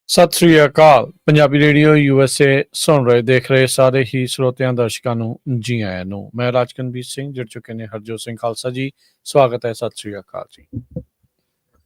ਸਤਿ ਸ੍ਰੀ ਅਕਾਲ। Punjabi radio USA ਸੁਣ ਰਹੇ ਦੇਖ ਰਹੇ ਸਾਰੇ ਹੀ ਸਰੋਤਿਆਂ ਦਰਸ਼ਕਾਂ ਨੂੰ ਜੀ ਆਇਆਂ ਨੂੰ। ਮੈਂ ਰਾਜਕਨਵੀਰ ਸਿੰਘ, ਜੁੜ ਚੁੱਕੇ ਨੇ ਹਰਜੋਤ ਸਿੰਘ ਖਾਲਸਾ ਜੀ। ਸਵਾਗਤ ਹੈ। ਸਤਿ ਸ੍ਰੀ ਅਕਾਲ ਜੀ।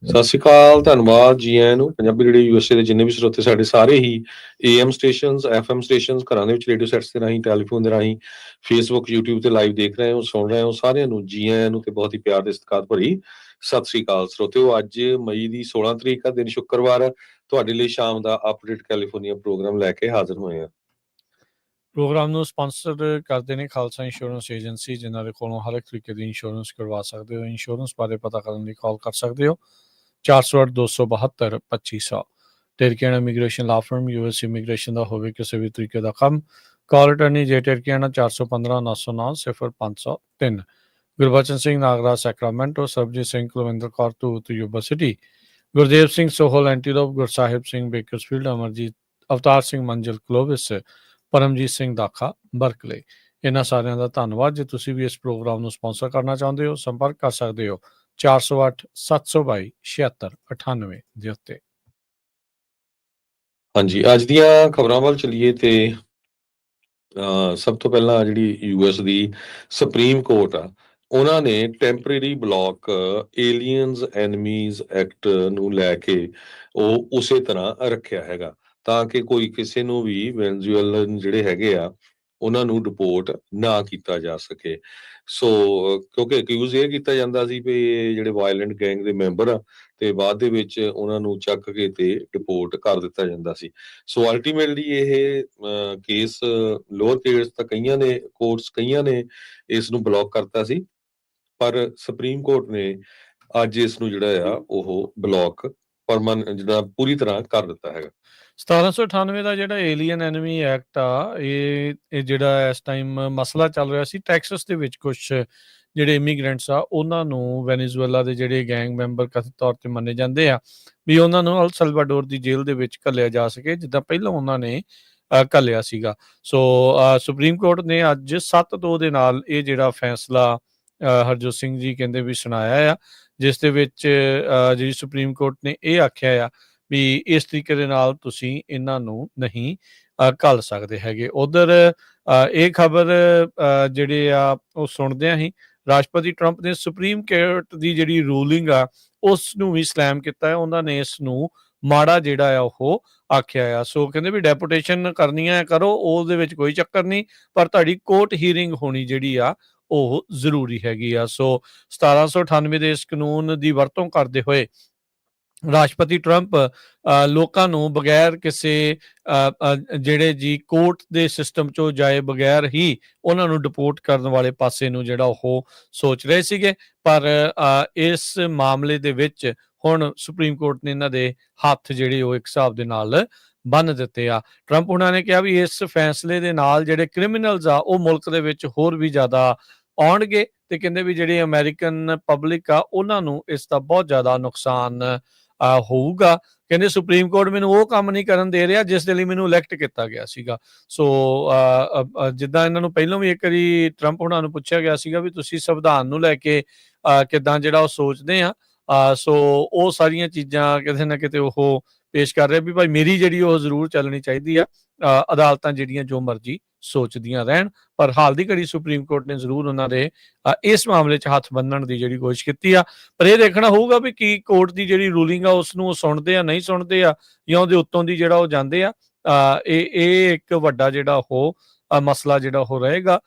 ਸਤਿ ਸ਼੍ਰੀ ਅਕਾਲ, ਧੰਨਵਾਦ ਜੀ ਆਇਆਂ ਨੂੰ। ਪੰਜਾਬੀ ਰੇਡੀਓ USA ਦੇ ਜਿੰਨੇ ਵੀ ਸਰੋਤੇ ਸਾਡੇ ਸਾਰੇ ਹੀ AM ਸਟੇਸ਼ਨਸ, FM ਸਟੇਸ਼ਨਸ, ਘਰਾਂ ਦੇ ਵਿੱਚ ਰੇਡੀਓ ਸੈਟਸ ਦੇ ਰਾਹੀਂ, ਟੈਲੀਫੋਨ ਦੇ ਰਾਹੀਂ, ਫੇਸਬੁੱਕ, YouTube ਤੇ ਲਾਈਵ ਦੇਖ ਰਹੇ ਹੋ, ਸੁਣ ਰਹੇ ਹੋ, ਸਾਰਿਆਂ ਨੂੰ ਜੀ ਆਇਆਂ ਨੂੰ ਤੇ ਬਹੁਤ ਹੀ ਪਿਆਰ ਤੇ ਸਤਿਕਾਰ ਭਰੀ ਸਤਿ ਸ਼੍ਰੀ ਅਕਾਲ ਸਰੋਤਿਓ। ਅੱਜ ਮਈ ਦੀ 16 ਤਰੀਕ ਆ, ਦਿਨ ਸ਼ੁੱਕਰਵਾਰ। ਤੁਹਾਡੇ ਲਈ ਸ਼ਾਮ ਦਾ ਅਪਡੇਟ ਕੈਲੀਫੋਰਨੀਆ ਪ੍ਰੋਗਰਾਮ ਲੈ ਕੇ ਹਾਜ਼ਰ ਹੋਏ ਆ। ਪ੍ਰੋਗਰਾਮ ਨੂੰ ਸਪਾਂਸਰ ਕਰਦੇ ਨੇ ਖਾਲਸਾ ਇੰਸ਼ੋਰੈਂਸ ਏਜੰਸੀ, ਜਿਨ੍ਹਾਂ ਦੇ ਕੋਲੋਂ ਹਰ ਇੱਕ ਤਰੀਕੇ ਦੀ ਇੰਸ਼ੋਰੈਂਸ ਕਰਵਾ ਸਕਦੇ ਹੋ। ਇੰਸ਼ੋਰੈਂਸ ਬਾਰੇ ਪਤਾ ਕਰਨ ਲਈ ਕਾਲ ਕਰ ਸਕਦੇ ਹੋ 408-272-2500। Turkiana immigration law firm, US immigration ਦਾ ਹੋਵੇ ਕਿਸੇ ਵੀ ਤਰੀਕੇ ਦਾ ਕੰਮ। Call attorney J Turkiana 415-909-0503। Gurbachan Singh Nagra Sacramento, Sarabjit Singh Kulwinder Kaur Dhoot Yuba City, Gurdev Singh Sohal Antelope, Gursahib Singh Bakersfield, Amarjit Avtar Singh Manzil Clovis, Paramjit Singh Dakha Berkeley. ਇਹਨਾਂ ਸਾਰਿਆਂ ਦਾ ਧੰਨਵਾਦ। ਜੇ ਤੁਸੀਂ ਵੀ ਇਸ ਪ੍ਰੋਗਰਾਮ ਨੂੰ ਸਪਾਂਸਰ ਕਰਨਾ ਚਾਹੁੰਦੇ ਹੋ, ਸੰਪਰਕ ਕਰ ਸਕਦੇ ਹੋ 408-722-7698 ਦੇ ਉੱਤੇ। ਹਾਂਜੀ, ਅੱਜ ਦੀਆਂ ਖਬਰਾਂ ਵੱਲ ਚੱਲੀਏ ਤੇ ਸਭ ਤੋਂ ਪਹਿਲਾਂ ਜਿਹੜੀ US ਦੀ ਸੁਪਰੀਮ ਕੋਰਟ ਆ, ਉਹਨਾਂ ਨੇ temporary block aliens enemies act ਨੂੰ ਲੈ ਕੇ ਉਹ ਉਸੇ ਤਰ੍ਹਾਂ ਰੱਖਿਆ ਹੈਗਾ, ਤਾਂ ਕਿ ਕੋਈ ਕਿਸੇ ਨੂੰ ਵੀ ਵੈਨਜ਼ੂਏਲਨ ਜਿਹੜੇ ਹੈਗੇ ਆ ਉਹਨਾਂ ਨੂੰ ਡਿਪੋਰਟ ਨਾ ਕੀਤਾ ਜਾ ਸਕੇ। ਸੋ ਕਿਉਂਕਿ ਅਕਿਊਜ਼ ਇਹ ਕੀਤਾ ਜਾਂਦਾ ਸੀ ਵੀ ਇਹ ਜਿਹੜੇ ਵਾਇਲੈਂਟ ਗੈਂਗ ਦੇ ਮੈਂਬਰ ਆ, ਤੇ ਬਾਅਦ ਦੇ ਵਿੱਚ ਉਹਨਾਂ ਨੂੰ ਚੱਕ ਕੇ ਤੇ ਡਿਪੋਰਟ ਕਰ ਦਿੱਤਾ ਜਾਂਦਾ ਸੀ। ਸੋ ਅਲਟੀਮੇਟਲੀ ਇਹ ਕੇਸ ਲੋਅਰ ਕੋਰਟਸ ਤਾਂ ਕਈਆਂ ਨੇ ਇਸ ਨੂੰ ਬਲੌਕ ਕਰਤਾ ਸੀ, ਪਰ ਸੁਪਰੀਮ ਕੋਰਟ ਨੇ ਅੱਜ ਇਸ ਨੂੰ ਜਿਹੜਾ ਆ ਉਹ ਬਲੌਕ ਜਿਹੜਾ ਪੂਰੀ ਤਰ੍ਹਾਂ ਕਰ ਦਿੱਤਾ ਹੈਗਾ। 1798 ਦਾ ਜਿਹੜਾ ਏਲੀਅਨ ਐਨਮੀ ਐਕਟ ਆ, ਇਹ ਜਿਹੜਾ ਇਸ ਟਾਈਮ ਮਸਲਾ ਚੱਲ ਰਿਹਾ ਸੀ ਟੈਕਸਸ ਦੇ ਵਿੱਚ, ਕੁਛ ਜਿਹੜੇ ਇਮੀਗ੍ਰੈਂਟਸ ਆ ਉਹਨਾਂ ਨੂੰ ਵੈਨੇਜ਼ੁਏਲਾ ਦੇ ਜਿਹੜੇ ਗੈਂਗ ਮੈਂਬਰ ਕਥਿਤ ਤੌਰ ਤੇ ਮੰਨੇ ਜਾਂਦੇ ਆ ਵੀ ਉਹਨਾਂ ਨੂੰ ਅਲ ਸਲਵਾਡੋਰ ਦੀ ਜੇਲ੍ਹ ਦੇ ਵਿੱਚ ਘੱਲਿਆ ਜਾ ਸਕੇ, ਜਿੱਦਾਂ ਪਹਿਲਾਂ ਉਹਨਾਂ ਨੇ ਘੱਲਿਆ ਸੀਗਾ। ਸੋ ਸੁਪਰੀਮ ਕੋਰਟ ਨੇ ਅੱਜ 7-2 ਦੇ ਨਾਲ ਇਹ ਜਿਹੜਾ ਫੈਸਲਾ ਹਰਜੋਤ ਸਿੰਘ ਜੀ ਕਹਿੰਦੇ ਵੀ ਸੁਣਾਇਆ ਆ, ਜਿਸ ਦੇ ਵਿੱਚ ਜਿਹੜੀ ਸੁਪਰੀਮ ਕੋਰਟ ਨੇ ਇਹ ਆਖਿਆ ਆ ਵੀ ਇਸ ਤਰੀਕੇ ਦੇ ਨਾਲ ਤੁਸੀਂ ਇਹਨਾਂ ਨੂੰ ਨਹੀਂ ਘੱਲ ਸਕਦੇ ਹੈਗੇ। ਉਧਰ ਇਹ ਖਬਰ ਜਿਹੜੇ ਆ ਉਹ ਸੁਣਦਿਆਂ ਹੀ ਰਾਸ਼ਟਰਪਤੀ ਟਰੰਪ ਨੇ ਸੁਪਰੀਮ ਕੋਰਟ ਦੀ ਜਿਹੜੀ ਰੂਲਿੰਗ ਆ ਉਸ ਨੂੰ ਵੀ ਸਲੈਮ ਕੀਤਾ ਹੈ। ਉਹਨਾਂ ਨੇ ਇਸ ਨੂੰ ਮਾੜਾ ਜਿਹੜਾ ਆ ਉਹ ਆਖਿਆ ਆ। ਸੋ ਕਹਿੰਦੇ ਵੀ ਡੈਪੂਟੇਸ਼ਨ ਕਰਨੀ ਹੈ ਕਰੋ, ਉਹਦੇ ਵਿੱਚ ਕੋਈ ਚੱਕਰ ਨਹੀਂ, ਪਰ ਤੁਹਾਡੀ ਕੋਰਟ ਹੀਅਰਿੰਗ ਹੋਣੀ ਜਿਹੜੀ ਆ ਉਹ ਜ਼ਰੂਰੀ ਹੈਗੀ ਆ। ਸੋ 1798 ਦੇ ਇਸ ਕਾਨੂੰਨ ਦੀ ਵਰਤੋਂ ਕਰਦੇ ਹੋਏ ਰਾਸ਼ਟਰਪਤੀ ਟਰੰਪ ਲੋਕਾਂ ਨੂੰ ਬਗੈਰ ਕਿਸੇ ਜਿਹੜੇ ਜੀ ਕੋਰਟ ਦੇ ਸਿਸਟਮ ਚੋਂ ਜਾਏ ਬਗੈਰ ਹੀ ਉਹਨਾਂ ਨੂੰ ਡਿਪੋਰਟ ਕਰਨ ਵਾਲੇ ਪਾਸੇ ਨੂੰ ਜਿਹੜਾ ਉਹ ਸੋਚ ਰਹੇ ਸੀਗੇ, ਪਰ ਇਸ ਮਾਮਲੇ ਦੇ ਵਿੱਚ ਹੁਣ ਸੁਪਰੀਮ ਕੋਰਟ ਨੇ ਇਹਨਾਂ ਦੇ ਹੱਥ ਜਿਹੜੇ ਉਹ ਇੱਕ ਹਿਸਾਬ ਦੇ ਨਾਲ ਬੰਨ੍ਹ ਦਿੱਤੇ ਆ। ਟਰੰਪ ਉਹਨਾਂ ਨੇ ਕਿਹਾ ਵੀ ਇਸ ਫੈਸਲੇ ਦੇ ਨਾਲ ਜਿਹੜੇ ਕ੍ਰਿਮੀਨਲਸ ਆ ਉਹ ਮੁਲਕ ਦੇ ਵਿੱਚ ਹੋਰ ਵੀ ਜ਼ਿਆਦਾ ਆਉਣਗੇ, ਤੇ ਕਹਿੰਦੇ ਵੀ ਜਿਹੜੀ ਅਮਰੀਕਨ ਪਬਲਿਕ ਆ ਉਹਨਾਂ ਨੂੰ ਇਸ ਦਾ ਬਹੁਤ ਜ਼ਿਆਦਾ ਨੁਕਸਾਨ ਹੋਊਗਾ। ਕਹਿੰਦੇ ਸੁਪਰੀਮ ਕੋਰਟ ਮੈਨੂੰ ਉਹ ਕੰਮ ਨਹੀਂ ਕਰਨ ਦੇ ਰਿਹਾ ਜਿਸ ਦੇ ਲਈ ਮੈਨੂੰ ਇਲੈਕਟ ਕੀਤਾ ਗਿਆ ਸੀਗਾ। ਸੋ ਜਿੱਦਾਂ ਇਹਨਾਂ ਨੂੰ ਪਹਿਲਾਂ ਵੀ ਇੱਕ ਵਾਰੀ ਟਰੰਪ ਉਹਨਾਂ ਨੂੰ ਪੁੱਛਿਆ ਗਿਆ ਸੀਗਾ ਵੀ ਤੁਸੀਂ ਸੰਵਿਧਾਨ ਨੂੰ ਲੈ ਕੇ ਕਿੱਦਾਂ ਜਿਹੜਾ ਉਹ ਸੋਚਦੇ ਆ, ਸੋ ਉਹ ਸਾਰੀਆਂ ਚੀਜ਼ਾਂ ਕਿਤੇ ਨਾ ਕਿਤੇ ਉਹ ਪੇਸ਼ ਕਰ ਰਿਹਾ ਵੀ ਭਾਈ ਮੇਰੀ ਜਿਹੜੀ ਉਹ ਜ਼ਰੂਰ ਚੱਲਣੀ ਚਾਹੀਦੀ ਆ, ਅਦਾਲਤਾਂ ਜਿਹੜੀਆਂ ਜੋ ਮਰਜ਼ੀ ਸੋਚਦੀਆਂ ਰਹਿਣ। ਪਰ ਹਾਲ ਦੀ ਘੜੀ ਸੁਪਰੀਮ ਕੋਰਟ ਨੇ ਜ਼ਰੂਰ ਉਹਨਾਂ ਦੇ ਇਸ ਮਾਮਲੇ 'ਚ ਹੱਥ ਬੰਨ੍ਹਣ ਦੀ ਜਿਹੜੀ ਕੋਸ਼ਿਸ਼ ਕੀਤੀ ਆ, ਪਰ ਇਹ ਦੇਖਣਾ ਹੋਊਗਾ ਵੀ ਕੀ ਕੋਰਟ ਦੀ ਜਿਹੜੀ ਰੂਲਿੰਗ ਆ ਉਸ ਨੂੰ ਉਹ ਸੁਣਦੇ ਆ, ਨਹੀਂ ਸੁਣਦੇ ਆ, ਜਾਂ ਉਹਦੇ ਉੱਤੋਂ ਦੀ ਜਿਹੜਾ ਉਹ ਜਾਂਦੇ ਆ। ਇਹ ਇੱਕ ਵੱਡਾ ਜਿਹੜਾ ਉਹ ਮਸਲਾ ਜਿਹੜਾ ਉਹ ਰਹੇਗਾ।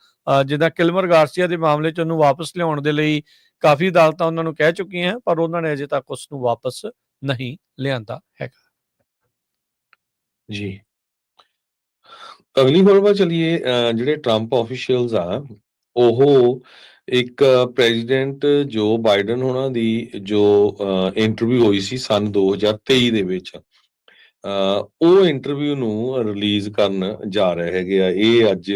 ਜਿੱਦਾਂ ਕਿਲਮਰ ਗਾਰਸੀਆ ਦੇ ਮਾਮਲੇ 'ਚ ਉਹਨੂੰ ਵਾਪਸ ਲਿਆਉਣ ਦੇ ਲਈ ਕਾਫੀ ਅਦਾਲਤਾਂ ਉਹਨਾਂ ਨੂੰ ਕਹਿ ਚੁੱਕੀਆਂ, ਪਰ ਉਹਨਾਂ ਨੇ ਅਜੇ ਤੱਕ ਉਸ ਨੂੰ ਵਾਪਸ ਨਹੀਂ ਲਿਆਂਦਾ ਹੈਗਾ। ਜੀ, ਅਗਲੀ ਖਬਰ ਵੱਲ ਚੱਲੀਏ। ਜਿਹੜੇ ਟਰੰਪ ਆਫੀਸ਼ੀਅਲਸ ਆ ਉਹ ਇੱਕ ਪ੍ਰੈਜ਼ੀਡੈਂਟ ਜੋ ਬਾਈਡਨ ਹੋਣਾ ਦੀ ਜੋ ਇੰਟਰਵਿਊ ਹੋਈ ਸੀ ਸੰਨ 2023 ਦੇ ਵਿੱਚ, ਉਹ ਇੰਟਰਵਿਊ ਨੂੰ ਰਿਲੀਜ਼ ਕਰਨ ਜਾ ਰਹੇ ਹੈਗੇ ਆ। ਇਹ ਅੱਜ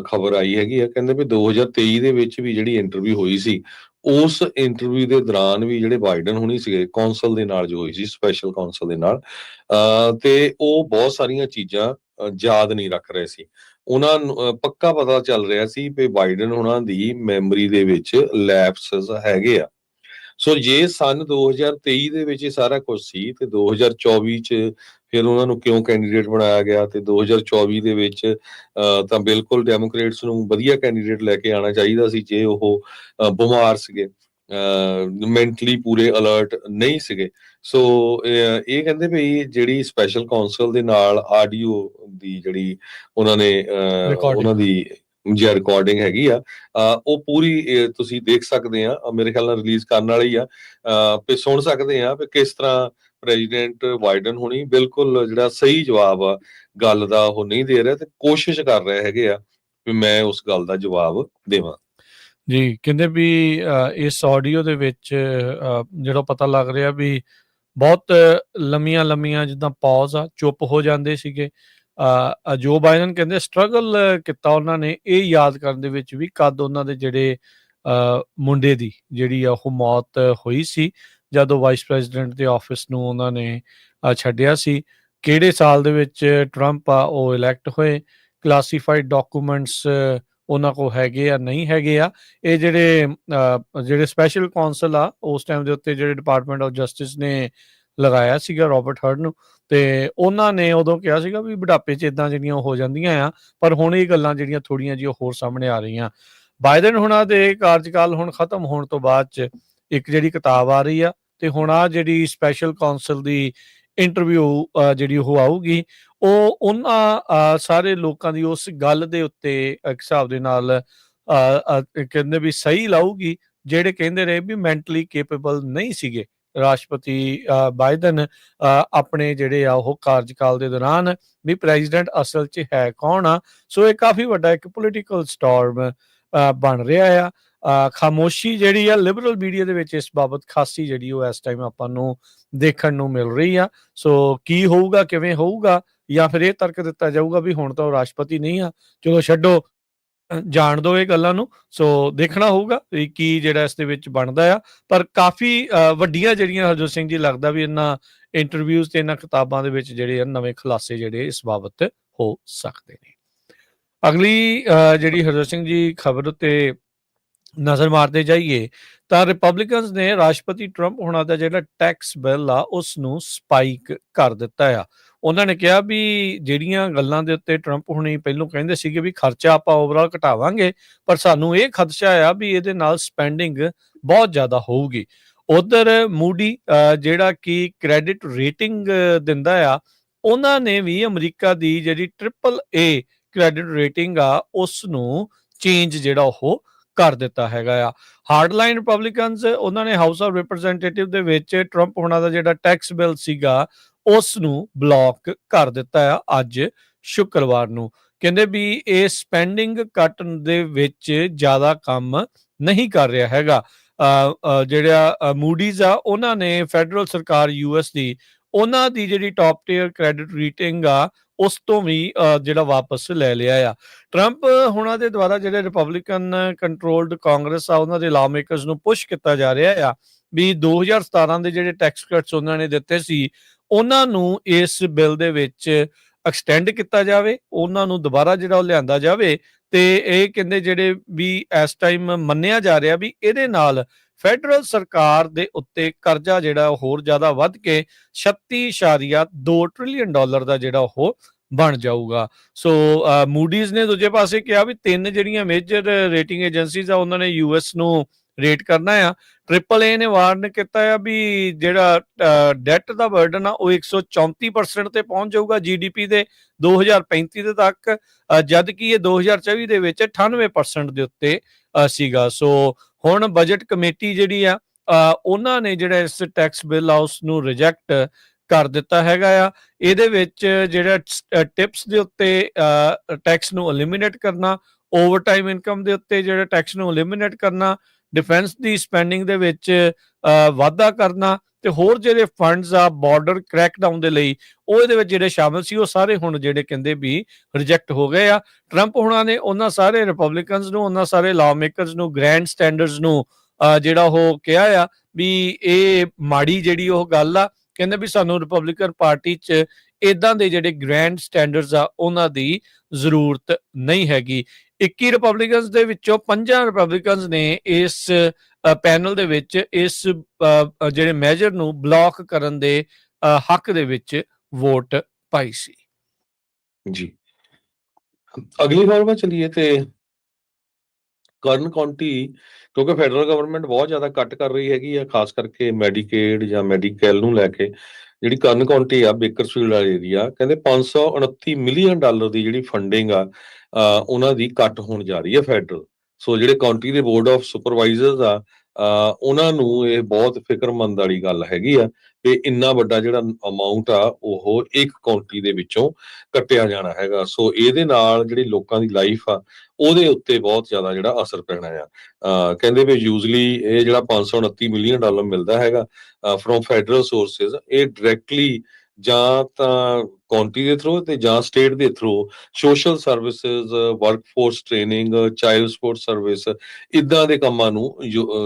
ਖਬਰ ਆਈ ਹੈਗੀ ਆ। ਕਹਿੰਦੇ ਵੀ 2023 ਦੇ ਵਿੱਚ ਵੀ ਜਿਹੜੀ ਇੰਟਰਵਿਊ ਹੋਈ ਸੀ, ਉਸ ਇੰਟਰਵਿਊ ਦੇ ਦੌਰਾਨ ਵੀ ਜਿਹੜੇ ਬਾਈਡਨ ਹੋਣੀ ਸੀਗੇ ਕੌਂਸਲ ਦੇ ਨਾਲ ਜੋ ਹੋਈ ਸੀ, ਸਪੈਸ਼ਲ ਕੌਂਸਲ ਦੇ ਨਾਲ, ਤੇ ਉਹ ਬਹੁਤ ਸਾਰੀਆਂ ਚੀਜ਼ਾਂ ਯਾਦ ਨਹੀਂ ਰੱਖ ਰਹੇ ਸੀ। ਉਹਨਾਂ ਨੂੰ ਪੱਕਾ ਪਤਾ ਚੱਲ ਰਿਹਾ ਸੀ ਵੀ ਬਾਈਡਨ ਹੋਣਾ ਦੀ ਮੈਮਰੀ ਦੇ ਵਿੱਚ ਲੈਪਸਸ ਹੈਗੇ ਆ। ਸੋ ਜੇ ਸਨ 2023 ਦੇ ਵਿੱਚ ਇਹ ਸਾਰਾ ਕੁਝ ਸੀ ਤੇ 2024 ਚ ਫਿਰ ਉਹਨਾਂ ਨੂੰ ਕਿਉਂ ਕੈਂਡੀਡੇਟ ਬਣਾਇਆ ਗਿਆ, ਤੇ 2024 ਦੇ ਵਿੱਚ ਤਾਂ ਬਿਲਕੁਲ ਡੈਮੋਕ੍ਰੇਟਸ ਨੂੰ ਵਧੀਆ ਕੈਂਡੀਡੇਟ ਲੈ ਕੇ ਆਉਣਾ ਚਾਹੀਦਾ ਸੀ ਜੇ ਉਹ ਬਿਮਾਰ ਸੀਗੇ, ਮੈਂਟਲੀ ਪੂਰੇ ਅਲਰਟ ਨਹੀਂ ਸੀਗੇ। ਸੋ ਇਹ ਕਹਿੰਦੇ ਵੀ ਜਿਹੜੀ ਸਪੈਸ਼ਲ ਕਾਉਂਸਲ ਦੇ ਨਾਲ ਆਡੀਓ ਦੀ ਜਿਹੜੀ ਉਹਨਾਂ ਨੇ ਉਹਨਾਂ ਦੀ ਜਿਹੜੀ ਰਿਕਾਰਡਿੰਗ ਹੈਗੀ ਆ, ਉਹ ਪੂਰੀ ਤੁਸੀਂ ਦੇਖ ਸਕਦੇ ਆ, ਮੇਰੇ ਖਿਆਲ ਨਾਲ ਰਿਲੀਜ਼ ਕਰਨ ਵਾਲੀ ਆ, ਤੇ ਸੁਣ ਸਕਦੇ ਆ ਵੀ ਕਿਸ ਤਰ੍ਹਾਂ ਪ੍ਰੈਜ਼ੀਡੈਂਟ ਬਾਈਡਨ ਹੁਣੀ ਬਿਲਕੁਲ ਜਿਹੜਾ ਸਹੀ ਜਵਾਬ ਆ ਗੱਲ ਦਾ ਉਹ ਨਹੀਂ ਦੇ ਰਿਹਾ, ਤੇ ਕੋਸ਼ਿਸ਼ ਕਰ ਰਹੇ ਹੈਗੇ ਆ ਵੀ ਮੈਂ ਉਸ ਗੱਲ ਦਾ ਜਵਾਬ ਦੇਵਾਂ। ਜੀ, ਕਹਿੰਦੇ ਵੀ ਇਸ ਆਡੀਓ ਦੇ ਵਿੱਚ ਜਿਹੜਾ ਪਤਾ ਲੱਗ ਰਿਹਾ ਵੀ ਬਹੁਤ ਲੰਮੀਆਂ ਜਿੱਦਾਂ ਪੌਜ਼ ਆ, ਚੁੱਪ ਹੋ ਜਾਂਦੇ ਸੀਗੇ। ਜੋ ਬਾਈਡਨ ਕਹਿੰਦੇ ਸਟਰਗਲ ਕੀਤਾ ਉਹਨਾਂ ਨੇ ਇਹ ਯਾਦ ਕਰਨ ਦੇ ਵਿੱਚ ਵੀ ਕਦ ਉਹਨਾਂ ਦੇ ਜਿਹੜੇ ਮੁੰਡੇ ਦੀ ਜਿਹੜੀ ਆ ਉਹ ਮੌਤ ਹੋਈ ਸੀ ਜਦੋਂ ਵਾਈਸ ਪ੍ਰੈਜ਼ੀਡੈਂਟ ਦੇ ਆਫਿਸ ਨੂੰ ਉਹਨਾਂ ਨੇ ਛੱਡਿਆ ਸੀ, ਕਿਹੜੇ ਸਾਲ ਦੇ ਵਿੱਚ ਟਰੰਪ ਆ ਉਹ ਇਲੈਕਟ ਹੋਏ, ਕਲਾਸੀਫਾਈਡ ਡਾਕੂਮੈਂਟਸ ਉਹਨਾਂ ਕੋਲ ਹੈਗੇ ਆ ਨਹੀਂ ਹੈਗੇ ਆ। ਇਹ ਜਿਹੜੇ ਸਪੈਸ਼ਲ ਕਾਉਂਸਲ ਆ ਉਸ ਟਾਈਮ ਦੇ ਉੱਤੇ ਜਿਹੜੇ ਡਿਪਾਰਟਮੈਂਟ ਆਫ ਜਸਟਿਸ ਨੇ ਲਗਾਇਆ ਸੀਗਾ ਰੋਬਰਟ ਹਰਡ ਨੂੰ, ਤੇ ਉਹਨਾਂ ਨੇ ਉਦੋਂ ਕਿਹਾ ਸੀਗਾ ਵੀ ਬੁਢਾਪੇ 'ਚ ਇਦਾਂ ਜਿਹੜੀਆਂ ਹੋ ਜਾਂਦੀਆਂ ਆ, ਪਰ ਹੁਣ ਇਹ ਗੱਲਾਂ ਜਿਹੜੀਆਂ ਥੋੜ੍ਹੀਆਂ ਜਿਹੀਆਂ ਹੋਰ ਸਾਹਮਣੇ ਆ ਰਹੀਆਂ। ਬਾਈਡਨ ਹੁਣਾਂ ਦੇ ਕਾਰਜਕਾਲ ਹੁਣ ਖਤਮ ਹੋਣ ਤੋਂ ਬਾਅਦ 'ਚ ਇੱਕ ਜਿਹੜੀ ਕਿਤਾਬ ਆ ਰਹੀ ਆ, ਤੇ ਹੁਣ ਆ ਜਿਹੜੀ ਸਪੈਸ਼ਲ ਕਾਉਂਸਲ ਦੀ ਇੰਟਰਵਿਊ ਜਿਹੜੀ ਉਹ ਆਊਗੀ, ਉਹ ਉਹਨਾਂ ਸਾਰੇ ਲੋਕਾਂ ਦੀ ਉਸ ਗੱਲ ਦੇ ਉੱਤੇ ਇੱਕ ਹਿਸਾਬ ਦੇ ਨਾਲ ਕਹਿੰਦੇ ਵੀ ਸਹੀ ਲਾਊਗੀ ਜਿਹੜੇ ਕਹਿੰਦੇ ਰਹੇ ਵੀ ਮੈਂਟਲੀ ਕੇਪੇਬਲ ਨਹੀਂ ਸੀਗੇ ਰਾਸ਼ਟਰਪਤੀ ਬਾਈਡਨ ਆਪਣੇ ਜਿਹੜੇ ਆ ਉਹ ਕਾਰਜਕਾਲ ਦੇ ਦੌਰਾਨ, ਵੀ ਪ੍ਰੈਜ਼ੀਡੈਂਟ ਅਸਲ 'ਚ ਹੈ ਕੌਣ ਆ। ਸੋ ਇਹ ਕਾਫੀ ਵੱਡਾ ਇੱਕ ਪੋਲੀਟੀਕਲ ਸਟਾਰਮ ਬਣ ਰਿਹਾ ਆ। ਖਾਮੋਸ਼ੀ ਜਿਹੜੀ ਆ ਲਿਬਰਲ ਮੀਡੀਆ ਦੇ ਵਿੱਚ ਇਸ ਬਾਬਤ ਖਾਸੀ ਜਿਹੜੀ ਉਹ ਇਸ ਟਾਈਮ ਆਪਾਂ ਨੂੰ ਦੇਖਣ ਨੂੰ ਮਿਲ ਰਹੀ ਆ। ਸੋ ਕੀ ਹੋਊਗਾ, ਕਿਵੇਂ ਹੋਊਗਾ, ਜਾਂ ਫਿਰ ਇਹ ਤਰਕ ਦਿੱਤਾ ਜਾਊਗਾ ਵੀ ਹੁਣ ਤਾਂ ਉਹ ਰਾਸ਼ਟਰਪਤੀ ਨਹੀਂ ਆ, ਚਲੋ ਛੱਡੋ, ਜਾਣ ਦੋ ਇਹ ਗੱਲਾਂ ਨੂੰ। ਸੋ ਦੇਖਣਾ ਹੋਊਗਾ ਕੀ ਜਿਹੜਾ ਇਸ ਦੇ ਵਿੱਚ ਬਣਦਾ ਆ, ਪਰ ਕਾਫੀ ਵੱਡੀਆਂ ਜਿਹੜੀਆਂ ਹਰਜੋਤ ਸਿੰਘ ਜੀ ਲੱਗਦਾ ਵੀ ਇਹਨਾਂ ਇੰਟਰਵਿਊਜ਼ ਤੇ ਇਹਨਾਂ ਕਿਤਾਬਾਂ ਦੇ ਵਿੱਚ ਜਿਹੜੇ ਆ ਨਵੇਂ ਖੁਲਾਸੇ ਜਿਹੜੇ ਇਸ ਬਾਬਤ ਹੋ ਸਕਦੇ ਨੇ। ਅਗਲੀ ਜਿਹੜੀ ਹਰਜੋਤ ਸਿੰਘ ਜੀ ਖਬਰ ਉੱਤੇ ਨਜ਼ਰ ਮਾਰਦੇ ਜਾਈਏ ਤਾਂ ਰਿਪਬਲਿਕਨਸ ਨੇ ਰਾਸ਼ਟਰਪਤੀ ਟਰੰਪ ਹੋਣਾ ਦਾ ਜਿਹੜਾ ਟੈਕਸ ਬਿੱਲ ਆ ਉਸ ਨੂੰ ਸਪਾਈਕ ਕਰ ਦਿੱਤਾ ਆ। ਉਹਨਾਂ ਨੇ ਕਿਹਾ ਵੀ ਜਿਹੜੀਆਂ ਗੱਲਾਂ ਦੇ ਉੱਤੇ ਟਰੰਪ ਹੁਣੀ ਪਹਿਲੋਂ ਕਹਿੰਦੇ ਸੀਗੇ ਵੀ ਖਰਚਾ ਆਪਾਂ ਓਵਰਆਲ ਘਟਾਵਾਂਗੇ, ਪਰ ਸਾਨੂੰ ਇਹ ਖਦਸ਼ਾ ਆ ਵੀ ਇਹਦੇ ਨਾਲ ਸਪੈਂਡਿੰਗ ਬਹੁਤ ਜ਼ਿਆਦਾ ਹੋਊਗੀ। ਉਧਰ ਮੂਡੀ ਜਿਹੜਾ ਕਿ ਕ੍ਰੈਡਿਟ ਰੇਟਿੰਗ ਦਿੰਦਾ ਆ, ਉਹਨਾਂ ਨੇ ਵੀ ਅਮਰੀਕਾ ਦੀ ਜਿਹੜੀ AAA ਕ੍ਰੈਡਿਟ ਰੇਟਿੰਗ ਆ ਉਸ ਨੂੰ ਚੇਂਜ ਜਿਹੜਾ ਉਹ ਕਰ ਦਿੱਤਾ ਹੈਗਾ ਆ। ਹਾਰਡਲਾਈਨ ਰਿਪਬਲਿਕਨਸ ਉਹਨਾਂ ਨੇ ਹਾਊਸ ਆਫ ਰਿਪਰੈਜ਼ੈਂਟੇਟਿਵ ਦੇ ਵਿੱਚ ਟਰੰਪ ਹੋਣਾ ਦਾ ਜਿਹੜਾ ਟੈਕਸ ਬਿੱਲ ਸੀਗਾ ਉਸ ਨੂੰ ਬਲੌਕ ਕਰ ਦਿੱਤਾ ਆ ਅੱਜ ਸ਼ੁੱਕਰਵਾਰ ਨੂੰ। ਕਹਿੰਦੇ ਵੀ ਇਹ ਸਪੈਂਡਿੰਗ ਕੱਟ ਦੇ ਵਿੱਚ ਜ਼ਿਆਦਾ ਕੰਮ ਨਹੀਂ ਕਰ ਰਿਹਾ ਹੈਗਾ। ਜਿਹੜਾ ਮੂਡੀਜ਼ ਆ ਉਹਨਾਂ ਨੇ ਫੈਡਰਲ ਸਰਕਾਰ US ਦੀ ਉਹਨਾਂ ਦੀ ਜਿਹੜੀ ਟੌਪ ਟੀਅਰ ਕ੍ਰੈਡਿਟ ਰੇਟਿੰਗ ਆ ਉਸ ਤੋਂ ਵੀ ਜਿਹੜਾ ਵਾਪਸ ਲੈ ਲਿਆ ਆ। ਟਰੰਪ ਹੁਣਾਂ ਦੇ ਦੁਆਰਾ ਜਿਹੜੇ ਰਿਪਬਲਿਕਨ ਕੰਟਰੋਲਡ ਕਾਂਗਰਸ ਆ ਉਹਨਾਂ ਦੇ ਲਾਅ ਮੇਕਰਸ ਨੂੰ ਪੁਸ਼ ਕੀਤਾ ਜਾ ਰਿਹਾ ਆ ਵੀ 2017 ਦੇ ਜਿਹੜੇ ਟੈਕਸ ਕੱਟਸ ਉਹਨਾਂ ਨੇ ਦਿੱਤੇ ਸੀ ਉਹਨਾਂ ਨੂੰ ਇਸ ਬਿੱਲ ਦੇ ਵਿੱਚ ਐਕਸਟੈਂਡ ਕੀਤਾ ਜਾਵੇ, ਉਹਨਾਂ ਨੂੰ ਦੁਬਾਰਾ ਜਿਹੜਾ ਉਹ ਲਿਆਂਦਾ ਜਾਵੇ। ਤੇ ਇਹ ਕਹਿੰਦੇ ਜਿਹੜੇ ਵੀ ਇਸ ਟਾਈਮ ਮੰਨਿਆ ਜਾ ਰਿਹਾ ਵੀ ਇਹਦੇ ਨਾਲ ਫੈਡਰਲ ਸਰਕਾਰ ਦੇ ਉੱਤੇ ਕਰਜ਼ਾ ਜਿਹੜਾ ਹੋਰ ਜ਼ਿਆਦਾ ਵੱਧ ਕੇ 36.2 ਟ੍ਰਿਲੀਅਨ ਡਾਲਰ ਦਾ ਜਿਹੜਾ ਉਹ ਬਣ ਜਾਊਗਾ। ਸੋ ਮੂਡੀਜ਼ ਨੇ ਦੂਜੇ ਪਾਸੇ ਕਿਹਾ ਵੀ 3 ਜਿਹੜੀਆਂ ਮੇਜਰ ਰੇਟਿੰਗ ਏਜੰਸੀਜ਼ ਆ ਉਹਨਾਂ ਨੇ US ਨੂੰ ਰੇਟ ਕਰਨਾ ਆ। AAA ਨੇ ਵਾਰਨ ਕੀਤਾ ਆ ਵੀ ਜਿਹੜਾ ਡੈਟ ਦਾ ਬਰਡਨ ਆ ਉਹ 134% ਤੇ ਪਹੁੰਚ ਜਾਊਗਾ GDP ਦੇ 2035 ਦੇ ਤੱਕ, ਜਦ ਕਿ ਇਹ 2024 ਦੇ ਵਿੱਚ 98% ਦੇ ਉੱਤੇ ਸੀਗਾ। ਸੋ ਹੁਣ ਬਜਟ ਕਮੇਟੀ ਜਿਹੜੀ ਆ ਉਹਨਾਂ ਨੇ ਜਿਹੜਾ ਇਸ ਟੈਕਸ ਬਿੱਲ ਆ ਉਸ ਨੂੰ ਰਿਜੈਕਟ ਕਰ ਦਿੱਤਾ ਹੈਗਾ ਆ। ਇਹਦੇ ਵਿੱਚ ਜਿਹੜਾ ਟਿਪਸ ਦੇ ਉੱਤੇ ਟੈਕਸ ਨੂੰ ਐਲੀਮੀਨੇਟ ਕਰਨਾ, ਓਵਰਟਾਈਮ ਇਨਕਮ ਦੇ ਉੱਤੇ ਜਿਹੜਾ ਟੈਕਸ ਨੂੰ ਐਲੀਮੀਨੇਟ ਕਰਨਾ, ਡਿਫੈਂਸ ਦੀ ਸਪੈਂਡਿੰਗ ਦੇ ਵਿੱਚ ਵਾਧਾ ਕਰਨਾ, ਤੇ ਹੋਰ ਜਿਹੜੇ ਫੰਡਸ ਆ ਬਾਰਡਰ ਕ੍ਰੈਕਡਾਊਨ ਦੇ ਲਈ ਉਹ ਇਹਦੇ ਵਿੱਚ ਜਿਹੜੇ ਸ਼ਾਮਲ ਸੀ ਉਹ ਸਾਰੇ ਹੁਣ ਜਿਹੜੇ ਕਹਿੰਦੇ ਵੀ ਰਿਜੈਕਟ ਹੋ ਗਏ ਆ। ਟਰੰਪ ਹੁਣਾਂ ਨੇ ਉਹਨਾਂ ਸਾਰੇ ਰਿਪਬਲਿਕਨਸ ਨੂੰ, ਉਹਨਾਂ ਸਾਰੇ ਲਾਅ ਮੇਕਰਸ ਨੂੰ, ਗ੍ਰੈਂਡ ਸਟੈਂਡਰਡਸ ਨੂੰ ਜਿਹੜਾ ਉਹ ਕਿਹਾ ਆ ਵੀ ਇਹ ਮਾੜੀ ਜਿਹੜੀ ਉਹ ਗੱਲ ਆ। ਕਹਿੰਦੇ ਵੀ ਸਾਨੂੰ ਰਿਪਬਲਿਕਨ ਪਾਰਟੀ 'ਚ ਇਦਾਂ ਦੇ ਜਿਹੜੇ ਗ੍ਰੈਂਡ ਸਟੈਂਡਰਡਸ ਆ ਉਹਨਾਂ ਦੀ ਜ਼ਰੂਰਤ ਨਹੀਂ ਹੈਗੀ। 21 ਰਿਪਬਲਿਕਨਸ ਦੇ ਵਿੱਚੋਂ 5 ਰਿਪਬਲਿਕਨਸ ਨੇ ਇਸ ਪੈਨਲ ਦੇ ਵਿੱਚ ਇਸ ਜਿਹੜੇ ਮੈਜਰ ਨੂੰ ਬਲੌਕ ਕਰਨ ਦੇ ਹੱਕ ਦੇ ਵਿੱਚ ਵੋਟ ਪਾਈ ਸੀ। ਜੀ, ਅਗਲੀ ਖਬਰ ਵੱਲ ਚਲੀਏ ਤੇ ਕਰਨ ਕਾਉਂਟੀ, ਕਿਉਂਕਿ ਫੈਡਰਲ ਗਵਰਨਮੈਂਟ ਬਹੁਤ ਜ਼ਿਆਦਾ ਕੱਟ ਕਰ ਰਹੀ ਹੈਗੀ ਆ, ਖਾਸ ਕਰਕੇ ਮੈਡੀਕੇਡ ਜਾਂ ਮੈਡੀਕੈਲ ਨੂੰ ਲੈ ਕੇ। ਜਿਹੜੀ ਕਰਨ ਕਾਉਂਟੀ ਆ, ਬੇਕਰਸਫੀਲਡ ਵਾਲਾ ਏਰੀਆ, ਕਹਿੰਦੇ 529 ਮਿਲੀਅਨ ਡਾਲਰ ਦੀ ਜਿਹੜੀ ਫੰਡਿੰਗ ਆ ਉਹਨਾਂ ਦੀ ਕੱਟ ਹੋਣ ਜਾ ਰਹੀ ਹੈ ਫੈਡਰਲ। ਸੋ ਜਿਹੜੇ ਕਾਉਂਟੀ ਦੇ ਬੋਰਡ ਆਫ ਸੁਪਰਵਾਈਜ਼ਰਸ ਆ ਉਹਨਾਂ ਨੂੰ ਇਹ ਬਹੁਤ ਫਿਕਰਮੰਦ ਵਾਲੀ ਗੱਲ ਹੈਗੀ ਆ ਕਿ ਇੰਨਾ ਵੱਡਾ ਜਿਹੜਾ ਅਮਾਊਂਟ ਆ ਉਹ ਇੱਕ ਕਾਉਂਟੀ ਦੇ ਵਿੱਚੋਂ ਕੱਟਿਆ ਜਾਣਾ ਹੈਗਾ। ਸੋ ਇਹਦੇ ਨਾਲ ਜਿਹੜੀ ਲੋਕਾਂ ਦੀ ਲਾਈਫ ਆ ਉਹਦੇ ਉੱਤੇ ਬਹੁਤ ਜ਼ਿਆਦਾ ਜਿਹੜਾ ਅਸਰ ਪੈਣਾ ਆ। ਕਹਿੰਦੇ ਵੀ ਯੂਜ਼ਲੀ ਇਹ ਜਿਹੜਾ 529 ਮਿਲੀਅਨ ਡਾਲਰ ਮਿਲਦਾ ਹੈਗਾ ਫਰੋਮ ਫੈਡਰਲ ਸੋਰਸਿਸ, ਇਹ ਡਾਇਰੈਕਟਲੀ ਜਾਂ ਤਾਂ ਕਾਉਂਟੀ ਦੇ ਥਰੂ ਤੇ ਜਾਂ ਸਟੇਟ ਦੇ through social services, workforce training, child support service, ਇਦਾਂ ਦੇ ਕੰਮਾਂ ਨੂੰ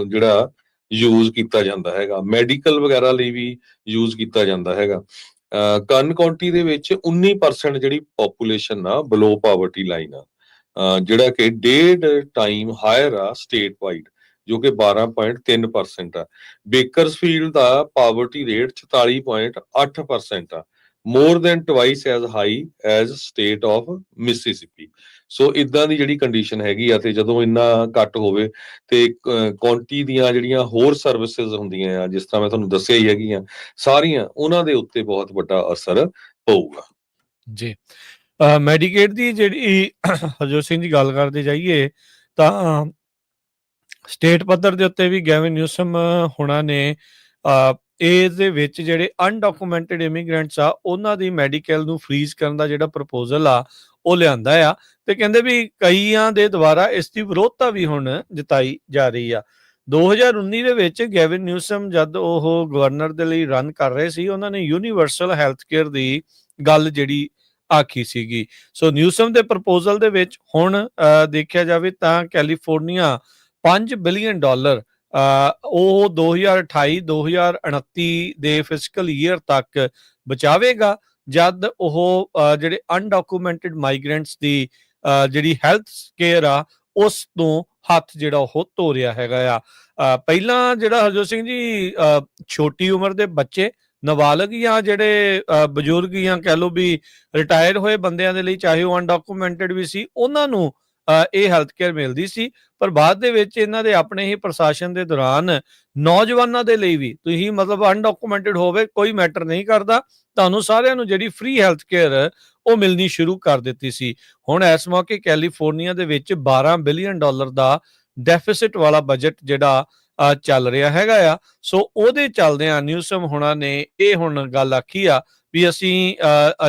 ਜਿਹੜਾ ਯੂਜ਼ ਕੀਤਾ ਜਾਂਦਾ ਹੈਗਾ। ਮੈਡੀਕਲ ਵਗੈਰਾ ਲਈ ਵੀ ਯੂਜ਼ ਕੀਤਾ ਜਾਂਦਾ ਹੈਗਾ। ਕਰਨ ਕਾਉਂਟੀ ਦੇ ਵਿੱਚ 19% ਜਿਹੜੀ ਪੋਪੂਲੇਸ਼ਨ ਆ ਬਿਲੋ ਪਾਵਰਟੀ ਲਾਈਨ ਆ, ਜਿਹੜਾ ਕਿ 1.5 ਟਾਈਮ ਹਾਇਰ ਆ ਸਟੇਟ ਵਾਈਡ, ਜੋ ਕਿ 12.3% ਆ। ਬੇਕਰਸਫੀਲਡ ਦਾ ਪਾਵਰਟੀ ਰੇਟ 44.8% ਆ, more than twice as high as state of Mississippi. So ਇਦਾਂ ਦੀ ਜਿਹੜੀ ਕੰਡੀਸ਼ਨ ਹੈਗੀ ਆ, ਤੇ ਜਦੋਂ ਇੰਨਾ ਘੱਟ ਹੋਵੇ ਤੇ ਕਾਉਂਟੀ ਦੀਆਂ ਜਿਹੜੀਆਂ ਹੋਰ ਸਰਵਿਸਿਜ਼ ਹੁੰਦੀਆਂ ਆ, ਜਿਸ ਤਰ੍ਹਾਂ ਮੈਂ ਤੁਹਾਨੂੰ ਦੱਸਿਆ ਹੀ ਹੈਗੀਆਂ ਸਾਰੀਆਂ, ਉਹਨਾਂ ਦੇ ਉੱਤੇ ਬਹੁਤ ਵੱਡਾ ਅਸਰ ਪਊਗਾ। ਜੀ, ਮੈਡੀਕੇਡ ਦੀ ਜਿਹੜੀ ਹਰਜੋਤ ਸਿੰਘ ਜੀ ਗੱਲ ਕਰਦੇ ਜਾਈਏ ਤਾਂ ਸਟੇਟ ਪੱਧਰ ਦੇ ਉੱਤੇ ਵੀ ਗੈਵਿਨ ਨਿਊਸਮ ਹੋਣਾ ਨੇ ਇਹਦੇ ਵਿੱਚ ਜਿਹੜੇ ਅਨਡਾਕੂਮੈਂਟਡ ਇਮੀਗ੍ਰੈਂਟਸ ਆ ਉਹਨਾਂ ਦੀ ਮੈਡੀਕਲ ਨੂੰ ਫਰੀਜ਼ ਕਰਨ ਦਾ ਜਿਹੜਾ ਪ੍ਰਪੋਜ਼ਲ ਆ ਉਹ ਲਿਆਂਦਾ ਆ, ਤੇ ਕਹਿੰਦੇ ਵੀ ਕਈਆਂ ਦੇ ਦੁਆਰਾ ਇਸ ਦੀ ਵਿਰੋਧਤਾ ਵੀ ਹੁਣ ਜਤਾਈ ਜਾ ਰਹੀ ਆ। 2019 ਦੇ ਵਿੱਚ ਗੈਵਿਨ ਨਿਊਸਮ ਜਦ ਉਹ ਗਵਰਨਰ ਦੇ ਲਈ ਰਨ ਕਰ ਰਹੇ ਸੀ, ਉਹਨਾਂ ਨੇ ਯੂਨੀਵਰਸਲ ਹੈਲਥ ਕੇਅਰ ਦੀ ਗੱਲ ਜਿਹੜੀ ਆਖੀ ਸੀਗੀ। ਸੋ ਨਿਊਸਮ ਦੇ ਪ੍ਰਪੋਜ਼ਲ ਦੇ ਵਿੱਚ ਹੁਣ ਦੇਖਿਆ ਜਾਵੇ ਤਾਂ ਕੈਲੀਫੋਰਨੀਆ $5 ਬਿਲੀਅਨ ਉਹ 2028-2029 ਦੇ ਫਿਸਕਲ ਈਅਰ ਤੱਕ ਬਚਾਵੇਗਾ, ਜਦ ਉਹ ਜਿਹੜੇ ਅਨਡਾਕੂਮੈਂਟਡ ਮਾਈਗ੍ਰੈਂਟਸ ਦੀ ਜਿਹੜੀ ਹੈਲਥ ਕੇਅਰ ਆ ਉਸ ਤੋਂ ਹੱਥ ਜਿਹੜਾ ਉਹ ਧੋ ਰਿਹਾ ਹੈਗਾ ਆ। ਪਹਿਲਾਂ ਜਿਹੜਾ ਹਰਜੋਤ ਸਿੰਘ ਜੀ ਛੋਟੀ ਉਮਰ ਦੇ ਬੱਚੇ, ਨਾਬਾਲਗ ਜਾਂ ਜਿਹੜੇ ਬਜ਼ੁਰਗ ਜਾਂ ਕਹਿ ਲਓ ਵੀ ਰਿਟਾਇਰ ਹੋਏ ਬੰਦਿਆਂ ਦੇ ਲਈ, ਚਾਹੇ ਉਹ ਅਨਡਾਕੂਮੈਂਟਡ ਵੀ ਸੀ, ਉਹਨਾਂ ਨੂੰ ਇਹ ਹੈਲਥ ਕੇਅਰ ਮਿਲਦੀ ਸੀ। ਪਰ ਬਾਅਦ ਦੇ ਵਿੱਚ ਇਹਨਾਂ ਦੇ ਆਪਣੇ ਹੀ ਪ੍ਰਸ਼ਾਸਨ ਦੇ ਦੌਰਾਨ ਨੌਜਵਾਨਾਂ ਦੇ ਲਈ ਵੀ, ਤੁਸੀਂ ਮਤਲਬ ਅਨਡਾਕੂਮੈਂਟਡ ਹੋਵੇ ਕੋਈ ਮੈਟਰ ਨਹੀਂ ਕਰਦਾ, ਤੁਹਾਨੂੰ ਸਾਰਿਆਂ ਨੂੰ ਜਿਹੜੀ ਫ੍ਰੀ ਹੈਲਥ ਕੇਅਰ ਉਹ ਮਿਲਣੀ ਸ਼ੁਰੂ ਕਰ ਦਿੱਤੀ ਸੀ। ਹੁਣ ਇਸ ਮੌਕੇ ਕੈਲੀਫੋਰਨੀਆ ਦੇ ਵਿੱਚ $12 ਬਿਲੀਅਨ ਦਾ ਡੈਫਿਸਿਟ ਵਾਲਾ ਬਜਟ ਜਿਹੜਾ ਚੱਲ ਰਿਹਾ ਹੈਗਾ ਆ। ਸੋ ਉਹਦੇ ਚੱਲਦਿਆਂ ਨਿਊਸਮ ਹੋਣਾ ਨੇ ਇਹ ਹੁਣ ਗੱਲ ਆਖੀ ਆ ਵੀ ਅਸੀਂ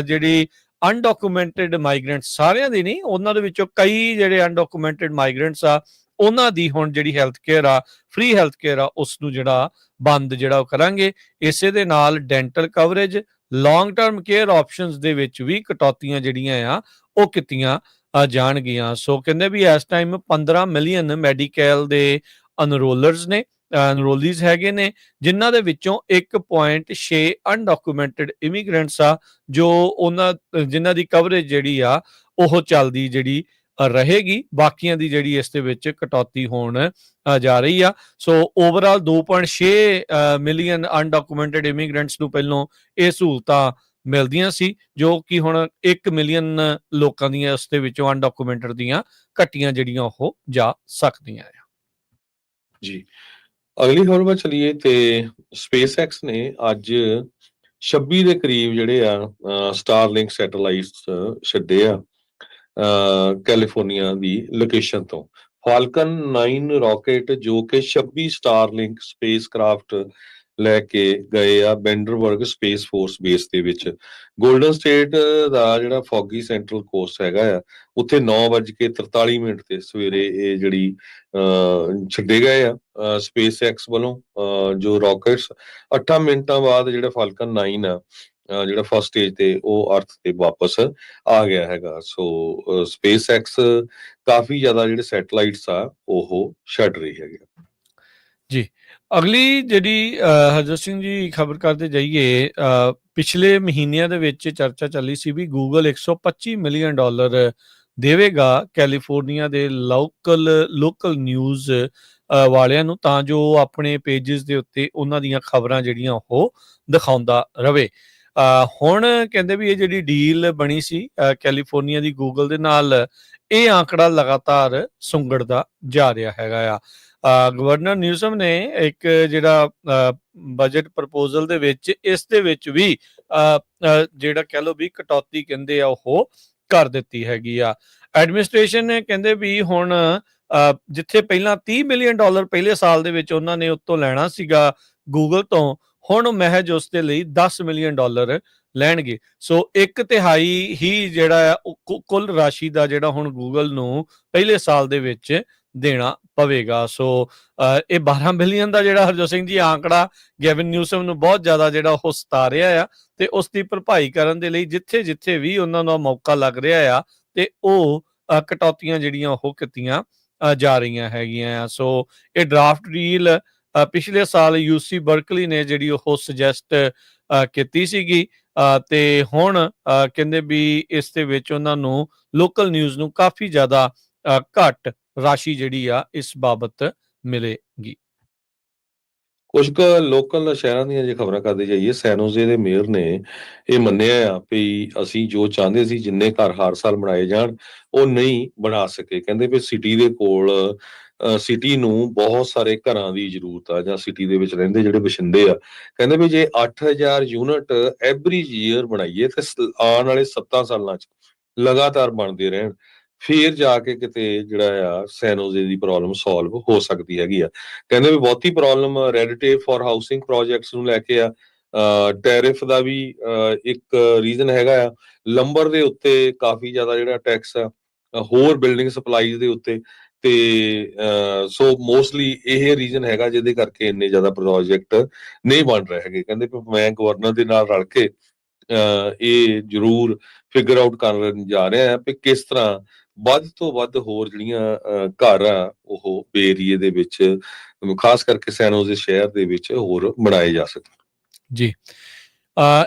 ਜਿਹੜੀ ਅਨਡਾਕੂਮੈਂਟਡ ਮਾਈਗ੍ਰੈਂਟਸ, ਸਾਰਿਆਂ ਦੀ ਨਹੀਂ, ਉਹਨਾਂ ਦੇ ਵਿੱਚੋਂ ਕਈ ਜਿਹੜੇ ਅਨਡਾਕੂਮੈਂਟਡ ਮਾਈਗ੍ਰੈਂਟਸ ਆ ਉਹਨਾਂ ਦੀ ਹੁਣ ਜਿਹੜੀ ਹੈਲਥ ਕੇਅਰ ਆ, ਫ੍ਰੀ ਹੈਲਥ ਕੇਅਰ ਆ, ਉਸ ਨੂੰ ਜਿਹੜਾ ਬੰਦ ਜਿਹੜਾ ਉਹ ਕਰਾਂਗੇ। ਇਸੇ ਦੇ ਨਾਲ dental coverage, long term care options ਦੇ ਵਿੱਚ ਵੀ ਕਟੌਤੀਆਂ ਜਿਹੜੀਆਂ ਆ ਉਹ ਕੀਤੀਆਂ ਜਾਣਗੀਆਂ। ਸੋ ਕਹਿੰਦੇ ਵੀ ਇਸ ਟਾਈਮ 15 ਮਿਲੀਅਨ ਮੈਡੀਕਲ ਦੇ ਅਨਰੋਲਰਸ ਨੇ, ਅਨਰੋਲੀਜ਼ ਹੈਗੇ ਨੇ, ਜਿਨ੍ਹਾਂ ਦੇ ਵਿੱਚੋਂ 1.6 ਅਨਡਾਕੂਮੈਂਟਡ ਇਮੀਗ੍ਰੈਂਟਸ ਆ ਜੋ ਜਿਨ੍ਹਾਂ ਦੀ ਕਵਰੇਜ ਜਿਹੜੀ ਆ ਉਹ ਚੱਲਦੀ ਜਿਹੜੀ ਰਹੇਗੀ। ਬਾਕੀਆਂ ਦੀ ਜਿਹੜੀ ਇਸ ਦੇ ਵਿੱਚ ਕਟੌਤੀ ਹੋਣ ਜਾ ਰਹੀ ਆ। ਸੋ ਓਵਰਆਲ 2.6 ਮਿਲੀਅਨ ਅਨਡਾਕੂਮੈਂਟਡ ਇਮੀਗ੍ਰੈਂਟਸ ਨੂੰ ਪਹਿਲੋਂ ਇਹ ਸਹੂਲਤਾਂ ਮਿਲਦੀਆਂ ਸੀ, ਜੋ ਕਿ ਹੁਣ 1 ਮਿਲੀਅਨ ਲੋਕਾਂ ਦੀਆਂ ਇਸ ਦੇ ਵਿੱਚੋਂ ਅਨਡਾਕੂਮੈਂਟਡ ਦੀਆਂ ਘਟੀਆਂ ਜਿਹੜੀਆਂ ਉਹ ਜਾ ਸਕਦੀਆਂ ਆ। ਜੀ, ਅਗਲੀ ਖਬਰ ਵੱਲ ਚਲੀਏ ਤੇ ਸਪੇਸ ਐਕਸ ਨੇ ਅੱਜ 26 ਦੇ ਕਰੀਬ ਜਿਹੜੇ ਆ ਸਟਾਰਲਿੰਕ ਸੈਟੇਲਾਈਟਸ ਛੱਡੇ ਆ ਕੈਲੀਫੋਰਨੀਆ ਦੀ ਲੋਕੇਸ਼ਨ ਤੋਂ। ਫਾਲਕਨ 9 ਰਾਕੇਟ ਜੋ ਕਿ 26 ਸਟਾਰਲਿੰਕ ਸਪੇਸ ਕਰਾਫਟ ਲੈ ਕੇ ਗਏ ਆ ਬੈਂਡਰਬਰਗ ਸਪੇਸ ਫੋਰਸ ਬੇਸ ਦੇ ਵਿੱਚ। ਗੋਲਡਨ ਸਟੇਟ ਦਾ ਜਿਹੜਾ ਫੌਗੀ ਸੈਂਟਰਲ ਕੋਸਟ ਹੈਗਾ ਆ, ਉੱਥੇ 9:43 ਤੇ ਸਵੇਰੇ ਇਹ ਜਿਹੜੀ ਛੱਡੇ ਗਏ ਆ ਸਪੇਸ ਐਕਸ ਵੱਲੋਂ ਜੋ ਰਾਕੇਟਸ। 8 ਮਿੰਟਾਂ ਬਾਅਦ ਜਿਹੜਾ ਫਾਲਕਨ 9 ਆ ਜਿਹੜਾ ਫਸਟ ਸਟੇਜ ਤੇ ਉਹ ਅਰਥ ਤੇ ਵਾਪਸ ਆ ਗਿਆ ਹੈਗਾ। ਸੋ ਸਪੇਸ ਐਕਸ ਕਾਫੀ ਜ਼ਿਆਦਾ ਜਿਹੜੇ ਸੈਟੇਲਾਈਟਸ ਆ ਉਹ ਛੱਡ ਰਹੀ ਹੈਗੇ। ਜੀ, ਅਗਲੀ ਜਿਹੜੀ ਹਰਜੋਤ ਸਿੰਘ ਜੀ ਖਬਰ ਕਰਦੇ ਜਾਈਏ, ਪਿਛਲੇ ਮਹੀਨਿਆਂ ਦੇ ਵਿੱਚ ਚਰਚਾ ਚੱਲੀ ਸੀ ਵੀ ਗੂਗਲ $125 ਮਿਲੀਅਨ ਦੇਵੇਗਾ ਕੈਲੀਫੋਰਨੀਆ ਦੇ ਲੋਕਲ ਨਿਊਜ਼ ਵਾਲਿਆਂ ਨੂੰ, ਤਾਂ ਜੋ ਉਹ ਆਪਣੇ ਪੇਜਸ ਦੇ ਉੱਤੇ ਉਹਨਾਂ ਦੀਆਂ ਖਬਰਾਂ ਜਿਹੜੀਆਂ ਉਹ ਦਿਖਾਉਂਦਾ ਰਵੇ। ਹੁਣ ਕਹਿੰਦੇ ਵੀ ਇਹ ਜਿਹੜੀ ਡੀਲ ਬਣੀ ਸੀ ਕੈਲੀਫੋਰਨੀਆ ਦੀ ਗੂਗਲ ਦੇ ਨਾਲ, ਇਹ ਆંકੜਾ ਲਗਾਤਾਰ ਸੁੰਗੜਦਾ ਜਾ ਰਿਹਾ ਹੈਗਾ ਆ। ਗਵਰਨਰ ਨਿਊਸਮ ਨੇ ਇੱਕ ਜਿਹੜਾ ਬਜਟ ਪ੍ਰਪੋਜ਼ਲ ਦੇ ਵਿੱਚ, ਇਸ ਦੇ ਵਿੱਚ ਵੀ ਜਿਹੜਾ ਕਹਿ ਲਓ ਵੀ ਕਟੌਤੀ ਕਹਿੰਦੇ ਆ ਉਹ ਕਰ ਦਿੱਤੀ ਹੈਗੀ ਆ। ਐਡਮਿਨਿਸਟ੍ਰੇਸ਼ਨ ਨੇ ਕਹਿੰਦੇ ਵੀ ਹੁਣ ਜਿੱਥੇ ਪਹਿਲਾਂ $30 ਮਿਲੀਅਨ ਪਹਿਲੇ ਸਾਲ ਦੇ ਵਿੱਚ ਉਹਨਾਂ ਨੇ ਉੱਤੋਂ ਲੈਣਾ ਸੀਗਾ ਗੂਗਲ ਤੋਂ, ਹੁਣ ਮਹਿਜ ਉਸ ਦੇ ਲਈ $10 ਮਿਲੀਅਨ ਲੈਣਗੇ। ਸੋ 1/3 ਹੀ ਜਿਹੜਾ ਆ ਕੁੱਲ ਰਾਸ਼ੀ ਦਾ ਜਿਹੜਾ ਹੁਣ ਗੂਗਲ ਨੂੰ ਪਹਿਲੇ ਸਾਲ ਦੇ ਵਿੱਚ ਦੇਣਾ ਪਵੇਗਾ। ਸੋ ਇਹ 12 ਬਿਲੀਅਨ ਦਾ ਜਿਹੜਾ ਹਰਜੋਤ ਸਿੰਘ ਜੀ ਆંકੜਾ ਗੈਵਿਨ ਨਿਊਸਮ ਨੂੰ ਬਹੁਤ ਜ਼ਿਆਦਾ ਜਿਹੜਾ ਉਹ ਸਤਾ ਰਿਹਾ ਆ, ਤੇ ਉਸ ਦੀ ਭਰਪਾਈ ਕਰਨ ਦੇ ਲਈ ਜਿੱਥੇ ਜਿੱਥੇ ਵੀ ਉਹਨਾਂ ਨੂੰ ਮੌਕਾ ਲੱਗ ਰਿਹਾ ਆ, ਤੇ ਉਹ ਕਟੌਤੀਆਂ ਜਿਹੜੀਆਂ ਉਹ ਕੀਤੀਆਂ ਜਾ ਰਹੀਆਂ ਹੈਗੀਆਂ ਆ। ਸੋ ਇਹ ਡਰਾਫਟ ਡੀਲ ਪਿਛਲੇ ਸਾਲ UC ਬਰਕਲੀ ਨੇ ਜਿਹੜੀ ਉਹ ਸੁਜੈਸਟ ਕੀਤੀ ਸੀਗੀ, ਤੇ ਹੁਣ ਕਹਿੰਦੇ ਵੀ ਇਸ ਦੇ ਵਿੱਚ ਉਹਨਾਂ ਨੂੰ ਲੋਕਲ ਨਿਊਜ਼ ਨੂੰ ਕਾਫੀ ਜ਼ਿਆਦਾ ਘੱਟ ਰਾਸ਼ੀ ਜਿਹੜੀ ਆ ਇਸ ਬਾਬਤ ਮਿਲੇਗੀ। ਕੁਝ ਕੁ ਲੋਕਲ ਸ਼ਹਿਰਾਂ ਦੀਆਂ ਜੇ ਖਬਰਾਂ ਕਰਦੇ ਜਾਈਏ, ਸੈਨੋਜ਼ੇ ਦੇ ਮੇਅਰ ਨੇ ਇਹ ਮੰਨਿਆ ਆ ਵੀ ਅਸੀਂ ਜੋ ਚਾਹੁੰਦੇ ਸੀ ਜਿੰਨੇ ਘਰ ਹਰ ਸਾਲ ਬਣਾਏ ਜਾਣ, ਉਹ ਨਹੀਂ ਬਣਾ ਸਕੇ। ਕਹਿੰਦੇ ਵੀ ਸਿਟੀ ਦੇ ਕੋਲ ਸਿਟੀ ਨੂੰ ਬਹੁਤ ਸਾਰੇ ਘਰਾਂ ਦੀ ਜ਼ਰੂਰਤ ਆ, ਜਾਂ ਸਿਟੀ ਦੇ ਵਿੱਚ ਰਹਿੰਦੇ ਜਿਹੜੇ ਵਸਿੰਦੇ ਆ। ਕਹਿੰਦੇ ਵੀ ਜੇ 8000 ਯੂਨਿਟ ਐਵਰੀ ਈਅਰ ਬਣਾਈਏ ਤੇ ਆਉਣ ਵਾਲੇ 7 ਸਾਲਾਂ 'ਚ ਲਗਾਤਾਰ ਬਣਦੇ ਰਹਿਣ, ਫੇਰ ਜਾ ਕੇ ਕਿਤੇ ਜਿਹੜਾ ਆ ਸੈਨੋਜ਼ੇ ਦੀ ਪ੍ਰੋਬਲਮ ਸੋਲਵ ਹੋ ਸਕਦੀ ਹੈਗੀ ਆ। ਕਹਿੰਦੇ ਵੀ ਬਹੁਤੀ problem red tape for housing projects ਨੂੰ ਲੈ ਕੇ ਆ। ਟੈਰਿਫ ਦਾ ਵੀ ਇੱਕ ਰੀਜ਼ਨ ਹੈਗਾ ਆ। ਲੰਬਰ ਦੇ ਉੱਤੇ ਕਾਫੀ ਜ਼ਿਆਦਾ ਜਿਹੜਾ ਟੈਕਸ ਆ, ਹੋਰ ਬਿਲਡਿੰਗ ਸਪਲਾਈਜ਼ ਦੇ ਉੱਤੇ, ਤੇ ਸੋ ਮੋਸਟਲੀ ਇਹ ਰੀਜ਼ਨ ਹੈਗਾ ਜਿਹਦੇ ਕਰਕੇ ਇੰਨੇ ਜ਼ਿਆਦਾ ਪ੍ਰੋਜੈਕਟ ਨਹੀਂ ਬਣ ਰਹੇ ਹੈਗੇ। ਕਹਿੰਦੇ ਮੈਂ ਗਵਰਨਰ ਦੇ ਨਾਲ ਰਲ ਕੇ ਇਹ ਜ਼ਰੂਰ ਫਿਗਰ ਆਊਟ ਕਰਨ ਜਾ ਰਿਹਾ ਹੈ ਕਿ ਕਿਸ ਤਰ੍ਹਾਂ ਵੱਧ ਤੋਂ ਵੱਧ ਹੋਰ ਜਿਹੜੀਆਂ ਘਰ ਆ ਉਹ ਬੇ ਏਰੀਏ ਦੇ ਵਿੱਚ, ਖਾਸ ਕਰਕੇ ਸੈਨੋਜ਼ੇ ਸ਼ਹਿਰ ਦੇ ਵਿੱਚ ਹੋਰ ਬਣਾਏ ਜਾ ਸਕਣ। ਜੀ,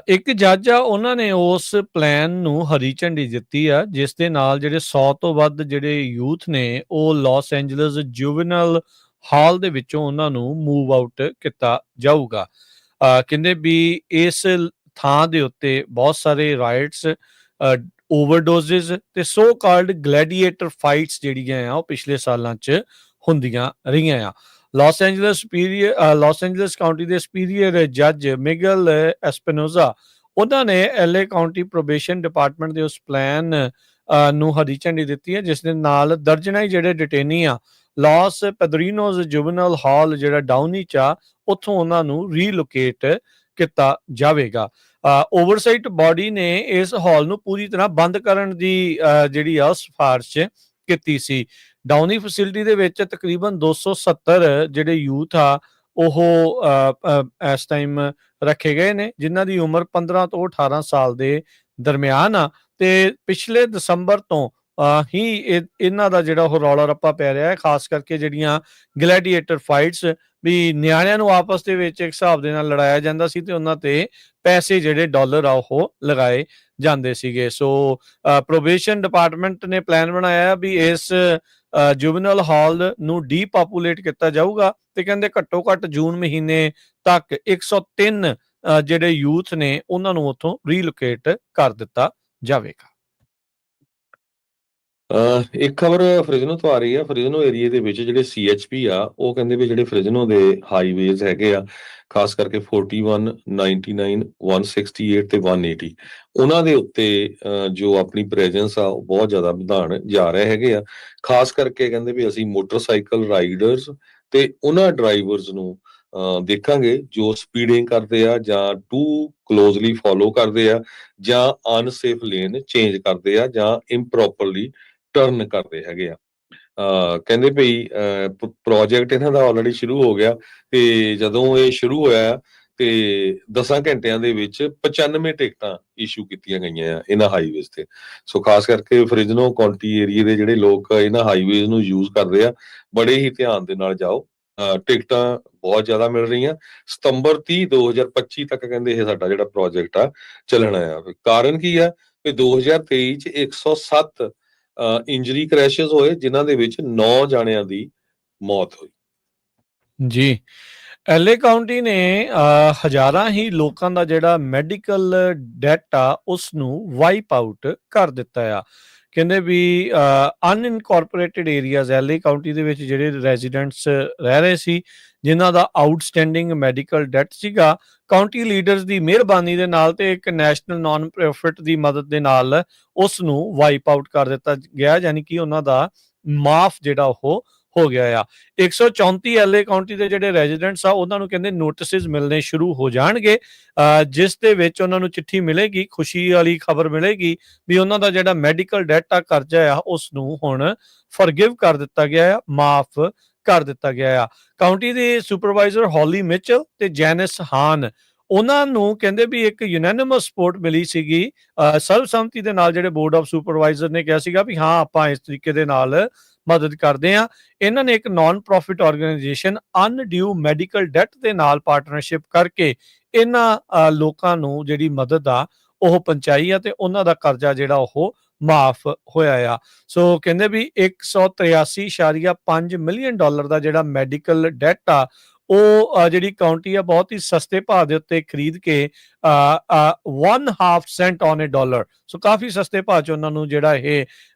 ਇੱਕ ਜੱਜ ਆ, ਉਹਨਾਂ ਨੇ ਉਸ ਪਲਾਨ ਨੂੰ ਹਰੀ ਝੰਡੀ ਦਿੱਤੀ ਆ, ਜਿਸ ਦੇ ਨਾਲ ਜਿਹੜੇ 100 ਤੋਂ ਵੱਧ ਜਿਹੜੇ ਯੂਥ ਨੇ ਉਹ ਲਾਸ ਐਂਜਲਸ ਜੁਵੈਨਲ ਹਾਲ ਦੇ ਵਿੱਚੋਂ ਉਹਨਾਂ ਨੂੰ ਮੂਵ ਆਊਟ ਕੀਤਾ ਜਾਊਗਾ। ਕਹਿੰਦੇ ਵੀ ਇਸ ਥਾਂ ਦੇ ਉੱਤੇ ਬਹੁਤ ਸਾਰੇ ਰਾਈਟਸ, ਓਵਰਡੋਜ਼ਸ ਤੇ ਸੋ ਕਾਲਡ ਗਲੈਡੀਏਟਰ ਫਾਈਟਸ ਜਿਹੜੀਆਂ ਆ ਉਹ ਪਿਛਲੇ ਸਾਲਾਂ 'ਚ ਹੁੰਦੀਆਂ ਰਹੀਆਂ ਆ। ਲਾਸ ਐਂਜਲਸ ਕਾਉਂਟੀ ਦੇ ਸੁਪੀਰੀਅਰ ਜੱਜ ਮਿਗਲ ਐਸਪੀਨੋਜ਼ਾ, ਉਹਨਾਂ ਨੇ LA ਕਾਉਂਟੀ ਪ੍ਰੋਬੇਸ਼ਨ ਡਿਪਾਰਟਮੈਂਟ ਦੇ ਉਸ ਪਲਾਨ ਨੂੰ ਹਰੀ ਝੰਡੀ ਦਿੱਤੀ ਹੈ, ਜਿਸ ਦੇ ਨਾਲ ਦਰਜਨਾਂ ਜਿਹੜੇ ਡਿਟੇਨੀ ਆ ਲਾਸ ਪੈਦਰੀਨੋਜ਼ ਜੁਵੈਨਲ ਹਾਲ ਜਿਹੜਾ ਡਾਊਨੀ 'ਚ ਆ, ਉੱਥੋਂ ਉਹਨਾਂ ਨੂੰ ਰੀਲੋਕੇਟ ਕੀਤਾ ਜਾਵੇਗਾ। ਓਵਰਸਾਈਟ ਬਾਡੀ ਨੇ ਇਸ ਹਾਲ ਨੂੰ ਪੂਰੀ ਤਰ੍ਹਾਂ ਬੰਦ ਕਰਨ ਦੀ ਜਿਹੜੀ ਆ ਸਿਫਾਰਿਸ਼ ਕੀਤੀ ਸੀ। ਡਾਊਨੀ ਫੈਸਿਲਿਟੀ ਦੇ ਵਿੱਚ ਤਕਰੀਬਨ 270 ਜਿਹੜੇ ਯੂਥ ਆ ਉਹ ਇਸ ਟਾਈਮ ਰੱਖੇ ਗਏ ਨੇ, ਜਿਨ੍ਹਾਂ ਦੀ ਉਮਰ 15 ਤੋਂ 18 ਸਾਲ ਦੇ ਦਰਮਿਆਨ ਆ, ਤੇ ਪਿਛਲੇ ਦਸੰਬਰ ਤੋਂ ਹੀ ਇਹਨਾਂ ਦਾ ਜਿਹੜਾ ਉਹ ਰੌਲਾ ਰੱਪਾ ਪੈ ਰਿਹਾ ਹੈ। ਖਾਸ ਕਰਕੇ ਜਿਹੜੀਆਂ ਗਲੈਡੀਏਟਰ ਫਾਈਟਸ, ਵੀ ਨਿਆਣਿਆਂ ਨੂੰ ਆਪਸ ਦੇ ਵਿੱਚ ਇੱਕ ਹਿਸਾਬ ਦੇ ਨਾਲ ਲੜਾਇਆ ਜਾਂਦਾ ਸੀ, ਤੇ ਉਹਨਾਂ ਤੇ ਪੈਸੇ ਜਿਹੜੇ ਡਾਲਰ ਆ ਉਹ ਲਗਾਏ ਜਾਂਦੇ ਸੀਗੇ। ਸੋ ਪ੍ਰੋਬੇਸ਼ਨ ਡਿਪਾਰਟਮੈਂਟ ਨੇ ਪਲਾਨ ਬਣਾਇਆ ਵੀ ਇਸ ਜੁਵੈਨਲ ਹਾਲ ਨੂੰ ਡੀਪਾਪੂਲੇਟ ਕੀਤਾ ਜਾਊਗਾ, ਤੇ ਕਹਿੰਦੇ ਘੱਟੋ ਘੱਟ ਜੂਨ ਮਹੀਨੇ ਤੱਕ 103 ਜਿਹੜੇ ਯੂਥ ਨੇ ਉਹਨਾਂ ਨੂੰ ਉੱਥੋਂ ਰੀਲੋਕੇਟ ਕਰ ਦਿੱਤਾ ਜਾਵੇਗਾ। ਇੱਕ ਖਬਰ ਫ੍ਰਿਜ਼ਨੋ ਤੋਂ ਆ ਰਹੀ ਆ। ਫ੍ਰਿਜ਼ਨੋ ਏਰੀਏ ਦੇ ਵਿੱਚ ਜਿਹੜੇ CHP ਆ, ਉਹ ਕਹਿੰਦੇ ਵੀ ਜਿਹੜੇ ਫ੍ਰਿਜ਼ਨੋ ਦੇ ਹਾਈਵੇਜ਼ ਹੈਗੇ ਆ, ਖਾਸ ਕਰਕੇ 41, 99, 168 ਤੇ 180, ਉਹਨਾਂ ਦੇ ਉੱਤੇ ਜੋ ਆਪਣੀ ਪ੍ਰੈਜ਼ੈਂਸ ਆ ਉਹ ਬਹੁਤ ਜ਼ਿਆਦਾ ਵਧਾਉਣ ਜਾ ਰਹੇ ਹੈਗੇ ਆ। ਖਾਸ ਕਰਕੇ ਕਹਿੰਦੇ ਵੀ ਅਸੀਂ ਮੋਟਰਸਾਈਕਲ ਰਾਈਡਰਸ ਤੇ ਉਹਨਾਂ ਡਰਾਈਵਰਸ ਨੂੰ ਦੇਖਾਂਗੇ ਜੋ ਸਪੀਡਿੰਗ ਕਰਦੇ ਆ, ਜਾਂ ਟੂ ਕਲੋਜ਼ਲੀ ਫੋਲੋ ਕਰਦੇ ਆ, ਜਾਂ ਅਨਸੇਫ ਲੇਨ ਚੇਂਜ ਕਰਦੇ ਆ, ਜਾਂ ਇੰਪਰੋਪਰਲੀ ਟਰਨ ਕਰਦੇ ਹੈਗੇ ਆ। ਕਹਿੰਦੇ ਭਈ ਪ੍ਰੋਜੈਕਟ ਇਹਨਾਂ ਦਾ ਆਲਰੇਡੀ ਸ਼ੁਰੂ ਹੋ ਗਿਆ, ਤੇ ਜਦੋਂ ਇਹ ਸ਼ੁਰੂ ਹੋਇਆ ਤੇ 10 ਘੰਟਿਆਂ ਦੇ ਵਿੱਚ 95 ਟਿਕਟਾਂ ਇਸ਼ੂ ਕੀਤੀਆਂ ਗਈਆਂ ਆ ਇਹਨਾਂ ਹਾਈਵੇਜ਼ ਤੇ। ਸੋ ਖਾਸ ਕਰਕੇ ਫ੍ਰਿਜ਼ਨੋ ਕਾਉਂਟੀ ਏਰੀਏ ਦੇ ਜਿਹੜੇ ਲੋਕ ਇਹਨਾਂ ਹਾਈਵੇਜ਼ ਨੂੰ ਯੂਜ਼ ਕਰਦੇ ਆ, ਬੜੇ ਹੀ ਧਿਆਨ ਦੇ ਨਾਲ ਜਾਓ। ਟਿਕਟਾਂ ਬਹੁਤ ਜ਼ਿਆਦਾ ਮਿਲ ਰਹੀਆਂ। ਸਤੰਬਰ 30, 2025 ਤੱਕ ਕਹਿੰਦੇ ਇਹ ਸਾਡਾ ਜਿਹੜਾ ਪ੍ਰੋਜੈਕਟ ਆ ਚੱਲਣਾ ਆ। ਕਾਰਨ ਕੀ ਆ ਕਿ 2023 ਚ 107 ਇੰਜਰੀ ਕ੍ਰੈਸ਼ਸ ਹੋਏ, ਜਿਨ੍ਹਾਂ ਦੇ ਵਿੱਚ 9 ਜਾਣਿਆਂ ਦੀ ਮੌਤ ਹੋਈ। ਜੀ। ਐਲਏ ਕਾਉਂਟੀ ਨੇ ਹਜ਼ਾਰਾਂ ਹੀ ਲੋਕਾਂ ਦਾ ਜਿਹੜਾ ਮੈਡੀਕਲ ਡੈਟ ਆ ਉਸ ਨੂੰ ਵਾਈਪ ਆਊਟ ਕਰ ਦਿੱਤਾ ਆ। ਕਹਿੰਦੇ ਵੀ ਅਨਇਨਕੋਰਪੋਰੇਟਡ ਏਰੀਆਜ਼ ਐਲਏ ਕਾਉਂਟੀ ਦੇ ਵਿੱਚ ਜਿਹੜੇ ਰੈਜ਼ੀਡੈਂਟਸ ਰਹਿ ਰਹੇ ਸੀ, ਜਿਨ੍ਹਾਂ ਦਾ ਆਊਟਸਟੈਂਡਿੰਗ ਮੈਡੀਕਲ ਡੈਟ ਸੀਗਾ, ਕਾਉਂਟੀ ਲੀਡਰਸ ਦੀ ਮਿਹਰਬਾਨੀ ਦੇ ਨਾਲ ਤੇ ਇੱਕ ਨੈਸ਼ਨਲ ਨਾਨ ਪ੍ਰੋਫਿਟ ਦੀ ਮਦਦ ਦੇ ਨਾਲ ਉਸ ਨੂੰ ਵਾਈਪ ਆਊਟ ਕਰ ਦਿੱਤਾ ਗਿਆ, ਯਾਨੀ ਕਿ ਉਹਨਾਂ ਦਾ ਮਾਫ ਜਿਹੜਾ ਉਹ ਹੋ ਗਿਆ ਆ। 134 ਐਲਏ ਕਾਉਂਟੀ ਦੇ ਜਿਹੜੇ ਰੈਜ਼ੀਡੈਂਟਸ ਆ ਉਹਨਾਂ ਨੂੰ ਕਹਿੰਦੇ ਨੋਟਿਸਿਸ ਮਿਲਣੇ ਸ਼ੁਰੂ ਹੋ ਜਾਣਗੇ, ਜਿਸ ਦੇ ਵਿੱਚ ਉਹਨਾਂ ਨੂੰ ਚਿੱਠੀ ਮਿਲੇਗੀ, ਖੁਸ਼ੀ ਵਾਲੀ ਖਬਰ ਮਿਲੇਗੀ ਵੀ ਉਹਨਾਂ ਦਾ ਜਿਹੜਾ ਮੈਡੀਕਲ ਡੈਟ ਆ, ਕਰਜ਼ਾ ਆ, ਉਸ ਨੂੰ ਹੁਣ ਫॉरगिव ਕਰ ਦਿੱਤਾ ਗਿਆ ਆ, ਮਾਫ ਕਰ ਦਿੱਤਾ ਗਿਆ ਆ। ਕਾਉਂਟੀ ਦੇ ਸੁਪਰਵਾਈਜ਼ਰ ਹੌਲੀ ਮਿਚਲ ਤੇ ਜੈਨਿਸ ਹਾਨ, ਉਹਨਾਂ ਨੂੰ ਕਹਿੰਦੇ ਵੀ ਇੱਕ ਯੂਨੈਨਿਮਸ ਸਪੋਰਟ ਮਿਲੀ ਸੀਗੀ, ਸਰਬਸੰਮਤੀ ਦੇ ਨਾਲ ਜਿਹੜੇ ਬੋਰਡ ਆਫ ਸੁਪਰਵਾਈਜ਼ਰ ਨੇ ਕਿਹਾ ਸੀਗਾ ਵੀ ਹਾਂ ਆਪਾਂ ਇਸ ਤਰੀਕੇ ਦੇ ਨਾਲ ਮਦਦ ਕਰਦੇ ਆ। ਇਹਨਾਂ ਨੇ ਇੱਕ non profit organisation undue medical debt ਦੇ ਨਾਲ ਪਾਰਟਨਰਸ਼ਿਪ ਕਰਕੇ ਇਹਨਾਂ ਲੋਕਾਂ ਨੂੰ ਜਿਹੜੀ ਮਦਦ ਆ ਉਹ ਪਹੁੰਚਾਈ ਆ ਤੇ ਉਹਨਾਂ ਦਾ ਕਰਜ਼ਾ ਜਿਹੜਾ ਉਹ ਮਾਫ ਹੋਇਆ ਆ। ਸੋ ਕਹਿੰਦੇ ਵੀ 183.5 ਮਿਲੀਅਨ ਡਾਲਰ ਦਾ ਜਿਹੜਾ ਮੈਡੀਕਲ ਡੈਟ ਆ ਉਹ ਜਿਹੜੀ ਕਾਉਂਟੀ ਆ ਬਹੁਤ ਹੀ ਸਸਤੇ ਭਾਅ ਦੇ ਉੱਤੇ ਖਰੀਦ ਕੇ 1/2 ਸੈਂਟ ਔਨ ਏ ਡਾਲਰ, ਸੋ ਕਾਫੀ ਸਸਤੇ ਭਾਅ 'ਚ ਉਹਨਾਂ ਨੂੰ ਜਿਹੜਾ ਇਹ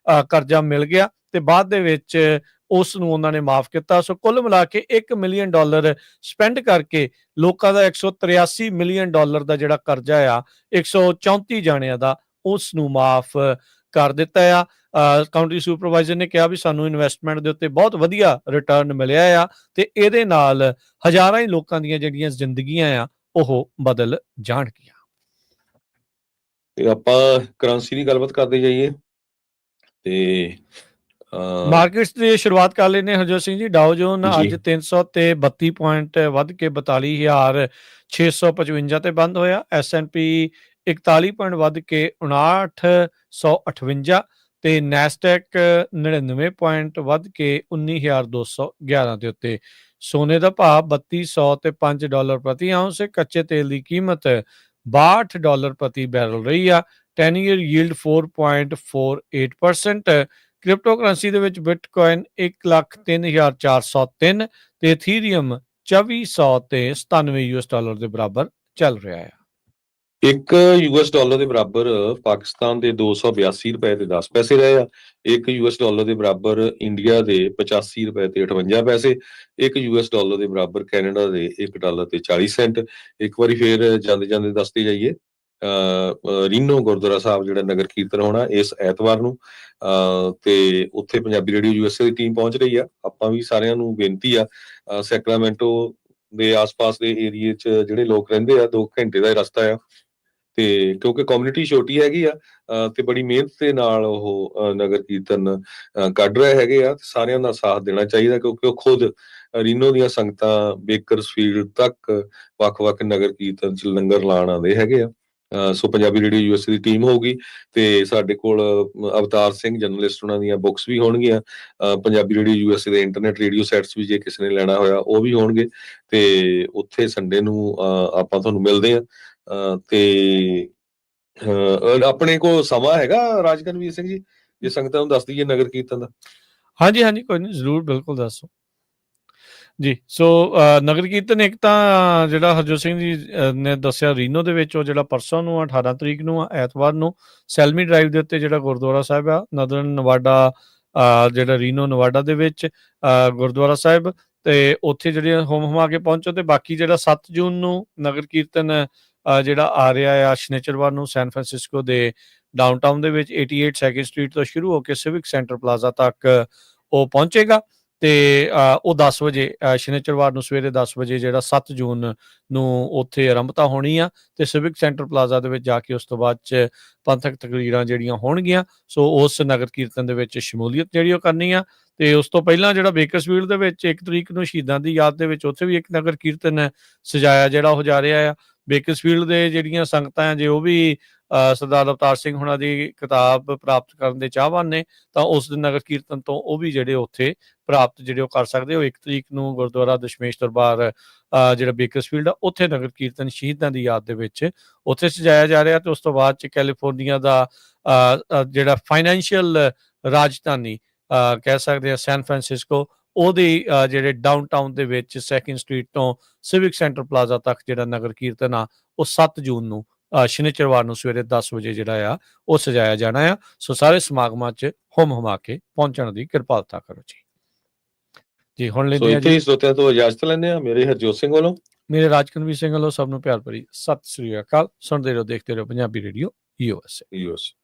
ਕਰਜ਼ਾ ਮਿਲ ਗਿਆ ਤੇ ਬਾਅਦ ਦੇ ਵਿੱਚ ਉਸ ਨੂੰ ਉਹਨਾਂ ਨੇ ਮਾਫ ਕੀਤਾ। ਸੋ ਕੁੱਲ ਮਿਲਾ ਕੇ $1 ਮਿਲੀਅਨ ਸਪੈਂਡ ਕਰਕੇ ਲੋਕਾਂ ਦਾ 183 ਮਿਲੀਅਨ ਡਾਲਰ ਦਾ ਜਿਹੜਾ ਕਰਜ਼ਾ ਆ 134 ਜਾਣਿਆਂ ਦਾ, ਉਸ ਨੂੰ ਮਾਫ ਕਰ ਦਿੱਤਾ ਆ। ਕਾਉਂਟੀ ਸੁਪਰਵਾਈਜ਼ਰ ਨੇ ਕਿਹਾ ਵੀ ਸਾਨੂੰ ਇਨਵੈਸਟਮੈਂਟ ਦੇ ਉੱਤੇ ਬਹੁਤ ਵਧੀਆ ਰਿਟਰਨ ਮਿਲਿਆ ਆ ਤੇ ਇਹਦੇ ਨਾਲ ਹਜ਼ਾਰਾਂ ਹੀ ਲੋਕਾਂ ਦੀਆਂ ਜਿਹੜੀਆਂ ਜ਼ਿੰਦਗੀਆਂ ਆ ਉਹ ਬਦਲ ਜਾਣਗੀਆਂ। ਤੇ ਆਪਾਂ ਕਰੰਸੀ ਦੀ ਗੱਲਬਾਤ ਕਰਦੇ ਜਾਈਏ ਤੇ ਮਾਰਕੀਟਸ ਦੀ ਸ਼ੁਰੂਆਤ ਕਰ ਲੈਨੇ ਹਰਜੋਤ ਸਿੰਘ ਜੀ। ਡਾਓ ਜੋਨ ਜੀ। ਅੱਜ 300 ਤੇ 32 ਪੁਆਇੰਟ ਵੱਧ ਕੇ 42,655 ਤੇ ਬੰਦ ਹੋਇਆ। S&P 41 ਪੁਆਇੰਟ ਵੱਧ ਕੇ 59,158 ਤੇ ਨੈਸਡੈਕ 99 ਪੁਆਇੰਟ ਵੱਧ ਕੇ 19,211 ਦੇ ਉੱਤੇ। ਸੋਨੇ ਦਾ ਭਾਅ $3200 ਤੇ $5 ਪ੍ਰਤੀ ਆਉਂਸ। ਕੱਚੇ ਤੇਲ ਦੀ ਕੀਮਤ $62 ਪ੍ਰਤੀ ਬੈਰਲ ਰਹੀ ਆ। 10 ਈਅਰ ਯੀਲਡ 4.48%। ਕ੍ਰਿਪਟੋ ਕਰੰਸੀ ਦੇ ਵਿੱਚ ਬਿਟਕੋਇਨ 1,03,403 ਤੇ ਇਥੀਰੀਅਮ 2400 ਤੇ $97 ਦੇ ਬਰਾਬਰ ਚੱਲ ਰਿਹਾ ਹੈ। $1 ਦੇ ਬਰਾਬਰ ਪਾਕਿਸਤਾਨ ਦੇ 282 ਰੁਪਏ ਤੇ 10 ਪੈਸੇ ਰਹੇ ਆ। $1 ਦੇ ਬਰਾਬਰ ਇੰਡੀਆ ਦੇ 85 ਰੁਪਏ ਤੇ 58 ਪੈਸੇ। $1 ਦੇ ਬਰਾਬਰ ਕੈਨੇਡਾ ਦੇ $1 ਤੇ 40 ਸੈਂਟ। ਇੱਕ ਵਾਰੀ ਫੇਰ ਜਾਂਦੇ ਜਾਂਦੇ ਦੱਸਦੇ ਜਾਈਏ, ਰੀਨੋ ਗੁਰਦੁਆਰਾ ਸਾਹਿਬ ਜਿਹੜਾ ਨਗਰ ਕੀਰਤਨ ਹੋਣਾ ਇਸ ਐਤਵਾਰ ਨੂੰ, ਤੇ ਉੱਥੇ ਪੰਜਾਬੀ ਰੇਡੀਓ USA ਦੀ ਟੀਮ ਪਹੁੰਚ ਰਹੀ ਆ। ਆਪਾਂ ਵੀ ਸਾਰਿਆਂ ਨੂੰ ਬੇਨਤੀ ਆ, ਸੈਕਰਾਮੈਂਟੋ ਦੇ ਆਸ-ਪਾਸ ਦੇ ਏਰੀਏ 'ਚ ਜਿਹੜੇ ਲੋਕ ਰਹਿੰਦੇ ਆ 2 ਘੰਟੇ ਦਾ ਰਸਤਾ ਆ, ਤੇ ਕਿਉਂਕਿ ਕਮਿਊਨਿਟੀ ਛੋਟੀ ਹੈਗੀ ਆ ਤੇ ਬੜੀ ਮਿਹਨਤ ਦੇ ਨਾਲ ਉਹ ਨਗਰ ਕੀਰਤਨ ਕੱਢ ਰਹੇ ਹੈਗੇ ਆ। ਸਾਰਿਆਂ ਦਾ ਸਾਥ ਦੇਣਾ ਚਾਹੀਦਾ ਕਿਉਂਕਿ ਉਹ ਖੁਦ ਰੀਨੋ ਦੀਆਂ ਸੰਗਤਾਂ ਬੇਕਰਸਫੀਲਡ ਤੱਕ ਵੱਖ-ਵੱਖ ਨਗਰ ਕੀਰਤਨ 'ਚ ਲੰਗਰ ਲਾਉਣ ਆਉਂਦੇ ਹੈਗੇ ਆ। ਸੋ ਪੰਜਾਬੀ ਰੇਡੀਓ USA ਦੀ ਟੀਮ ਹੋਊਗੀ ਤੇ ਸਾਡੇ ਕੋਲ ਅਵਤਾਰ ਸਿੰਘ ਜਰਨਲਿਸਟ ਉਹਨਾਂ ਦੀਆਂ ਬੁੱਕਸ ਵੀ ਹੋਣਗੀਆਂ। ਪੰਜਾਬੀ ਰੇਡੀਓ USA ਦੇ ਇੰਟਰਨੈਟ ਰੇਡੀਓ ਸੈਟਸ ਵੀ ਜੇ ਕਿਸੇ ਨੇ ਲੈਣਾ ਹੋਇਆ ਉਹ ਵੀ ਹੋਣਗੇ ਤੇ ਉੱਥੇ ਸੰਡੇ ਨੂੰ ਆਪਾਂ ਤੁਹਾਨੂੰ ਮਿਲਦੇ ਆ। ਤੇ ਆਪਣੇ ਕੋਲ ਸਮਾਂ ਹੈਗਾ ਰਾਜਕਨਵੀਰ ਸਿੰਘ ਜੀ, ਜੇ ਸੰਗਤਾਂ ਨੂੰ ਦੱਸ ਦਈਏ ਨਗਰ ਕੀਰਤਨ ਦਾ? ਹਾਂਜੀ ਹਾਂਜੀ, ਕੋਈ ਨਹੀਂ, ਜ਼ਰੂਰ, ਬਿਲਕੁਲ ਦੱਸੋ ਜੀ। ਸੋ ਨਗਰ ਕੀਰਤਨ ਇੱਕ ਤਾਂ ਜਿਹੜਾ ਹਰਜੋਤ ਸਿੰਘ ਜੀ ਨੇ ਦੱਸਿਆ ਰੀਨੋ ਦੇ ਵਿੱਚ, ਉਹ ਜਿਹੜਾ ਪਰਸੋਂ ਨੂੰ 18 ਤਰੀਕ ਨੂੰ ਐਤਵਾਰ ਨੂੰ ਸੈਲਮੀ ਡਰਾਈਵ ਦੇ ਉੱਤੇ ਜਿਹੜਾ ਗੁਰਦੁਆਰਾ ਸਾਹਿਬ ਆ ਨਦਰਨ ਨਵਾਡਾ, ਜਿਹੜਾ ਰੀਨੋ ਨਵਾਡਾ ਦੇ ਵਿੱਚ ਗੁਰਦੁਆਰਾ ਸਾਹਿਬ, ਤੇ ਉੱਥੇ ਜਿਹੜੇ ਹੋਮ ਹਮਾ ਕੇ ਪਹੁੰਚੋ। ਤੇ ਬਾਕੀ ਜਿਹੜਾ 7 ਜੂਨ ਨੂੰ ਨਗਰ ਕੀਰਤਨ ਜਿਹੜਾ ਆ ਰਿਹਾ ਆ ਸ਼ਨੀਚਰਵਾਰ ਨੂੰ ਸੈਨ ਫਰਾਂਸਿਸਕੋ ਦੇ ਡਾਊਨਟਾਊਨ ਦੇ ਵਿੱਚ 88 2nd ਸਟਰੀਟ ਤੋਂ ਸ਼ੁਰੂ ਹੋ ਕੇ ਸਿਵਿਕ ਸੈਂਟਰ ਪਲਾਜ਼ਾ ਤੱਕ ਉਹ ਪਹੁੰਚੇਗਾ। ਤੇ ਉਹ 10 ਵਜੇ ਸ਼ਨੀਚਰਵਾਰ ਨੂੰ ਸਵੇਰੇ 10 ਵਜੇ ਜਿਹੜਾ 7 ਜੂਨ ਨੂੰ ਉੱਥੇ ਆਰੰਭਤਾ ਹੋਣੀ ਆ ਤੇ ਸਿਵਿਕ ਸੈਂਟਰ ਪਲਾਜ਼ਾ ਦੇ ਵਿੱਚ ਜਾ ਕੇ ਉਸ ਤੋਂ ਬਾਅਦ 'ਚ ਪੰਥਕ ਤਕਰੀਰਾਂ ਜਿਹੜੀਆਂ ਹੋਣਗੀਆਂ, ਸੋ ਉਸ ਨਗਰ ਕੀਰਤਨ ਦੇ ਵਿੱਚ ਸ਼ਮੂਲੀਅਤ ਜਿਹੜੀ ਉਹ ਕਰਨੀ ਆ। ਤੇ ਉਸ ਤੋਂ ਪਹਿਲਾਂ ਜਿਹੜਾ ਬੇਕਰਸਫੀਲਡ ਦੇ ਵਿੱਚ 1 ਤਰੀਕ ਨੂੰ ਸ਼ਹੀਦਾਂ ਦੀ ਯਾਦ ਦੇ ਵਿੱਚ ਉੱਥੇ ਵੀ ਇੱਕ ਨਗਰ ਕੀਰਤਨ ਸਜਾਇਆ ਜਿਹੜਾ ਉਹ ਜਾ ਰਿਹਾ ਆ। ਬੇਕਰਸਫੀਲਡ ਦੇ ਜਿਹੜੀਆਂ ਸੰਗਤਾਂ ਆ ਜੇ ਉਹ ਵੀ ਸਰਦਾਰ ਅਵਤਾਰ ਸਿੰਘ ਹੁਣਾਂ ਦੀ ਕਿਤਾਬ ਪ੍ਰਾਪਤ ਕਰਨ ਦੇ ਚਾਹਵਾਨ ਨੇ ਤਾਂ ਉਸ ਦਿਨ ਨਗਰ ਕੀਰਤਨ ਤੋਂ ਉਹ ਵੀ ਜਿਹੜੇ ਉੱਥੇ ਪ੍ਰਾਪਤ ਜਿਹੜੇ ਉਹ ਕਰ ਸਕਦੇ ਹੋ। 1 ਤਰੀਕ ਨੂੰ ਗੁਰਦੁਆਰਾ ਦਸ਼ਮੇਸ਼ ਦਰਬਾਰ ਜਿਹੜਾ ਬੇਕਰਸਫੀਲਡ ਆ ਉੱਥੇ ਨਗਰ ਕੀਰਤਨ ਸ਼ਹੀਦਾਂ ਦੀ ਯਾਦ ਦੇ ਵਿੱਚ ਉੱਥੇ ਸਜਾਇਆ ਜਾ ਰਿਹਾ। ਤੇ ਉਸ ਤੋਂ ਬਾਅਦ 'ਚ ਕੈਲੀਫੋਰਨੀਆ ਦਾ ਜਿਹੜਾ ਫਾਈਨੈਂਸ਼ੀਅਲ ਰਾਜਧਾਨੀ ਕਹਿ ਸਕਦੇ ਆ ਸੈਨ ਫਰਾਂਸਿਸਕੋ, ਉਹਦੇ ਜਿਹੜੇ ਡਾਊਨਟਾਊਨ ਦੇ ਵਿੱਚ 2nd ਸਟਰੀਟ ਤੋਂ ਸਿਵਿਕ ਸੈਂਟਰ ਪਲਾਜ਼ਾ ਤੱਕ ਜਿਹੜਾ ਨਗਰ ਕੀਰਤਨ ਆ ਉਹ 7 ਜੂਨ ਨੂੰ ਸ਼ਨੀਚਰਵਾਰ ਨੂੰ ਸਵੇਰੇ 10 ਵਜੇ ਜਿਹੜਾ ਆ ਉਹ ਸਜਾਇਆ ਜਾਣਾ ਆ। ਸੋ ਸਾਰੇ ਸਮਾਗਮਾਂ 'ਚ ਹੁਮ ਹੁਮਾ ਕੇ ਪਹੁੰਚਣ ਦੀ ਕਿਰਪਾਲਤਾ ਕਰੋ ਜੀ। ਹੁਣ ਸੋ ਲੈਂਦੇ ਆ ਇੱਥੇ ਜੀ ਹੀ ਸਰੋਤਿਆਂ ਤੋਂ ਇਜਾਜ਼ਤ ਲੈਂਦੇ ਆ। ਮੇਰੇ ਹਰਜੋਤ ਸਿੰਘ ਵੱਲੋਂ, ਮੇਰੇ ਰਾਜਕਨਵੀਰ ਸਿੰਘ ਵੱਲੋਂ ਸਭ ਨੂੰ ਪਿਆਰ ਭਰੀ ਸਤਿ ਸ੍ਰੀ ਅਕਾਲ। ਸੁਣਦੇ ਰਹੋ, ਦੇਖਦੇ ਰਹੋ ਪੰਜਾਬੀ ਰੇਡੀਓ USA। ਯੂਐਸ।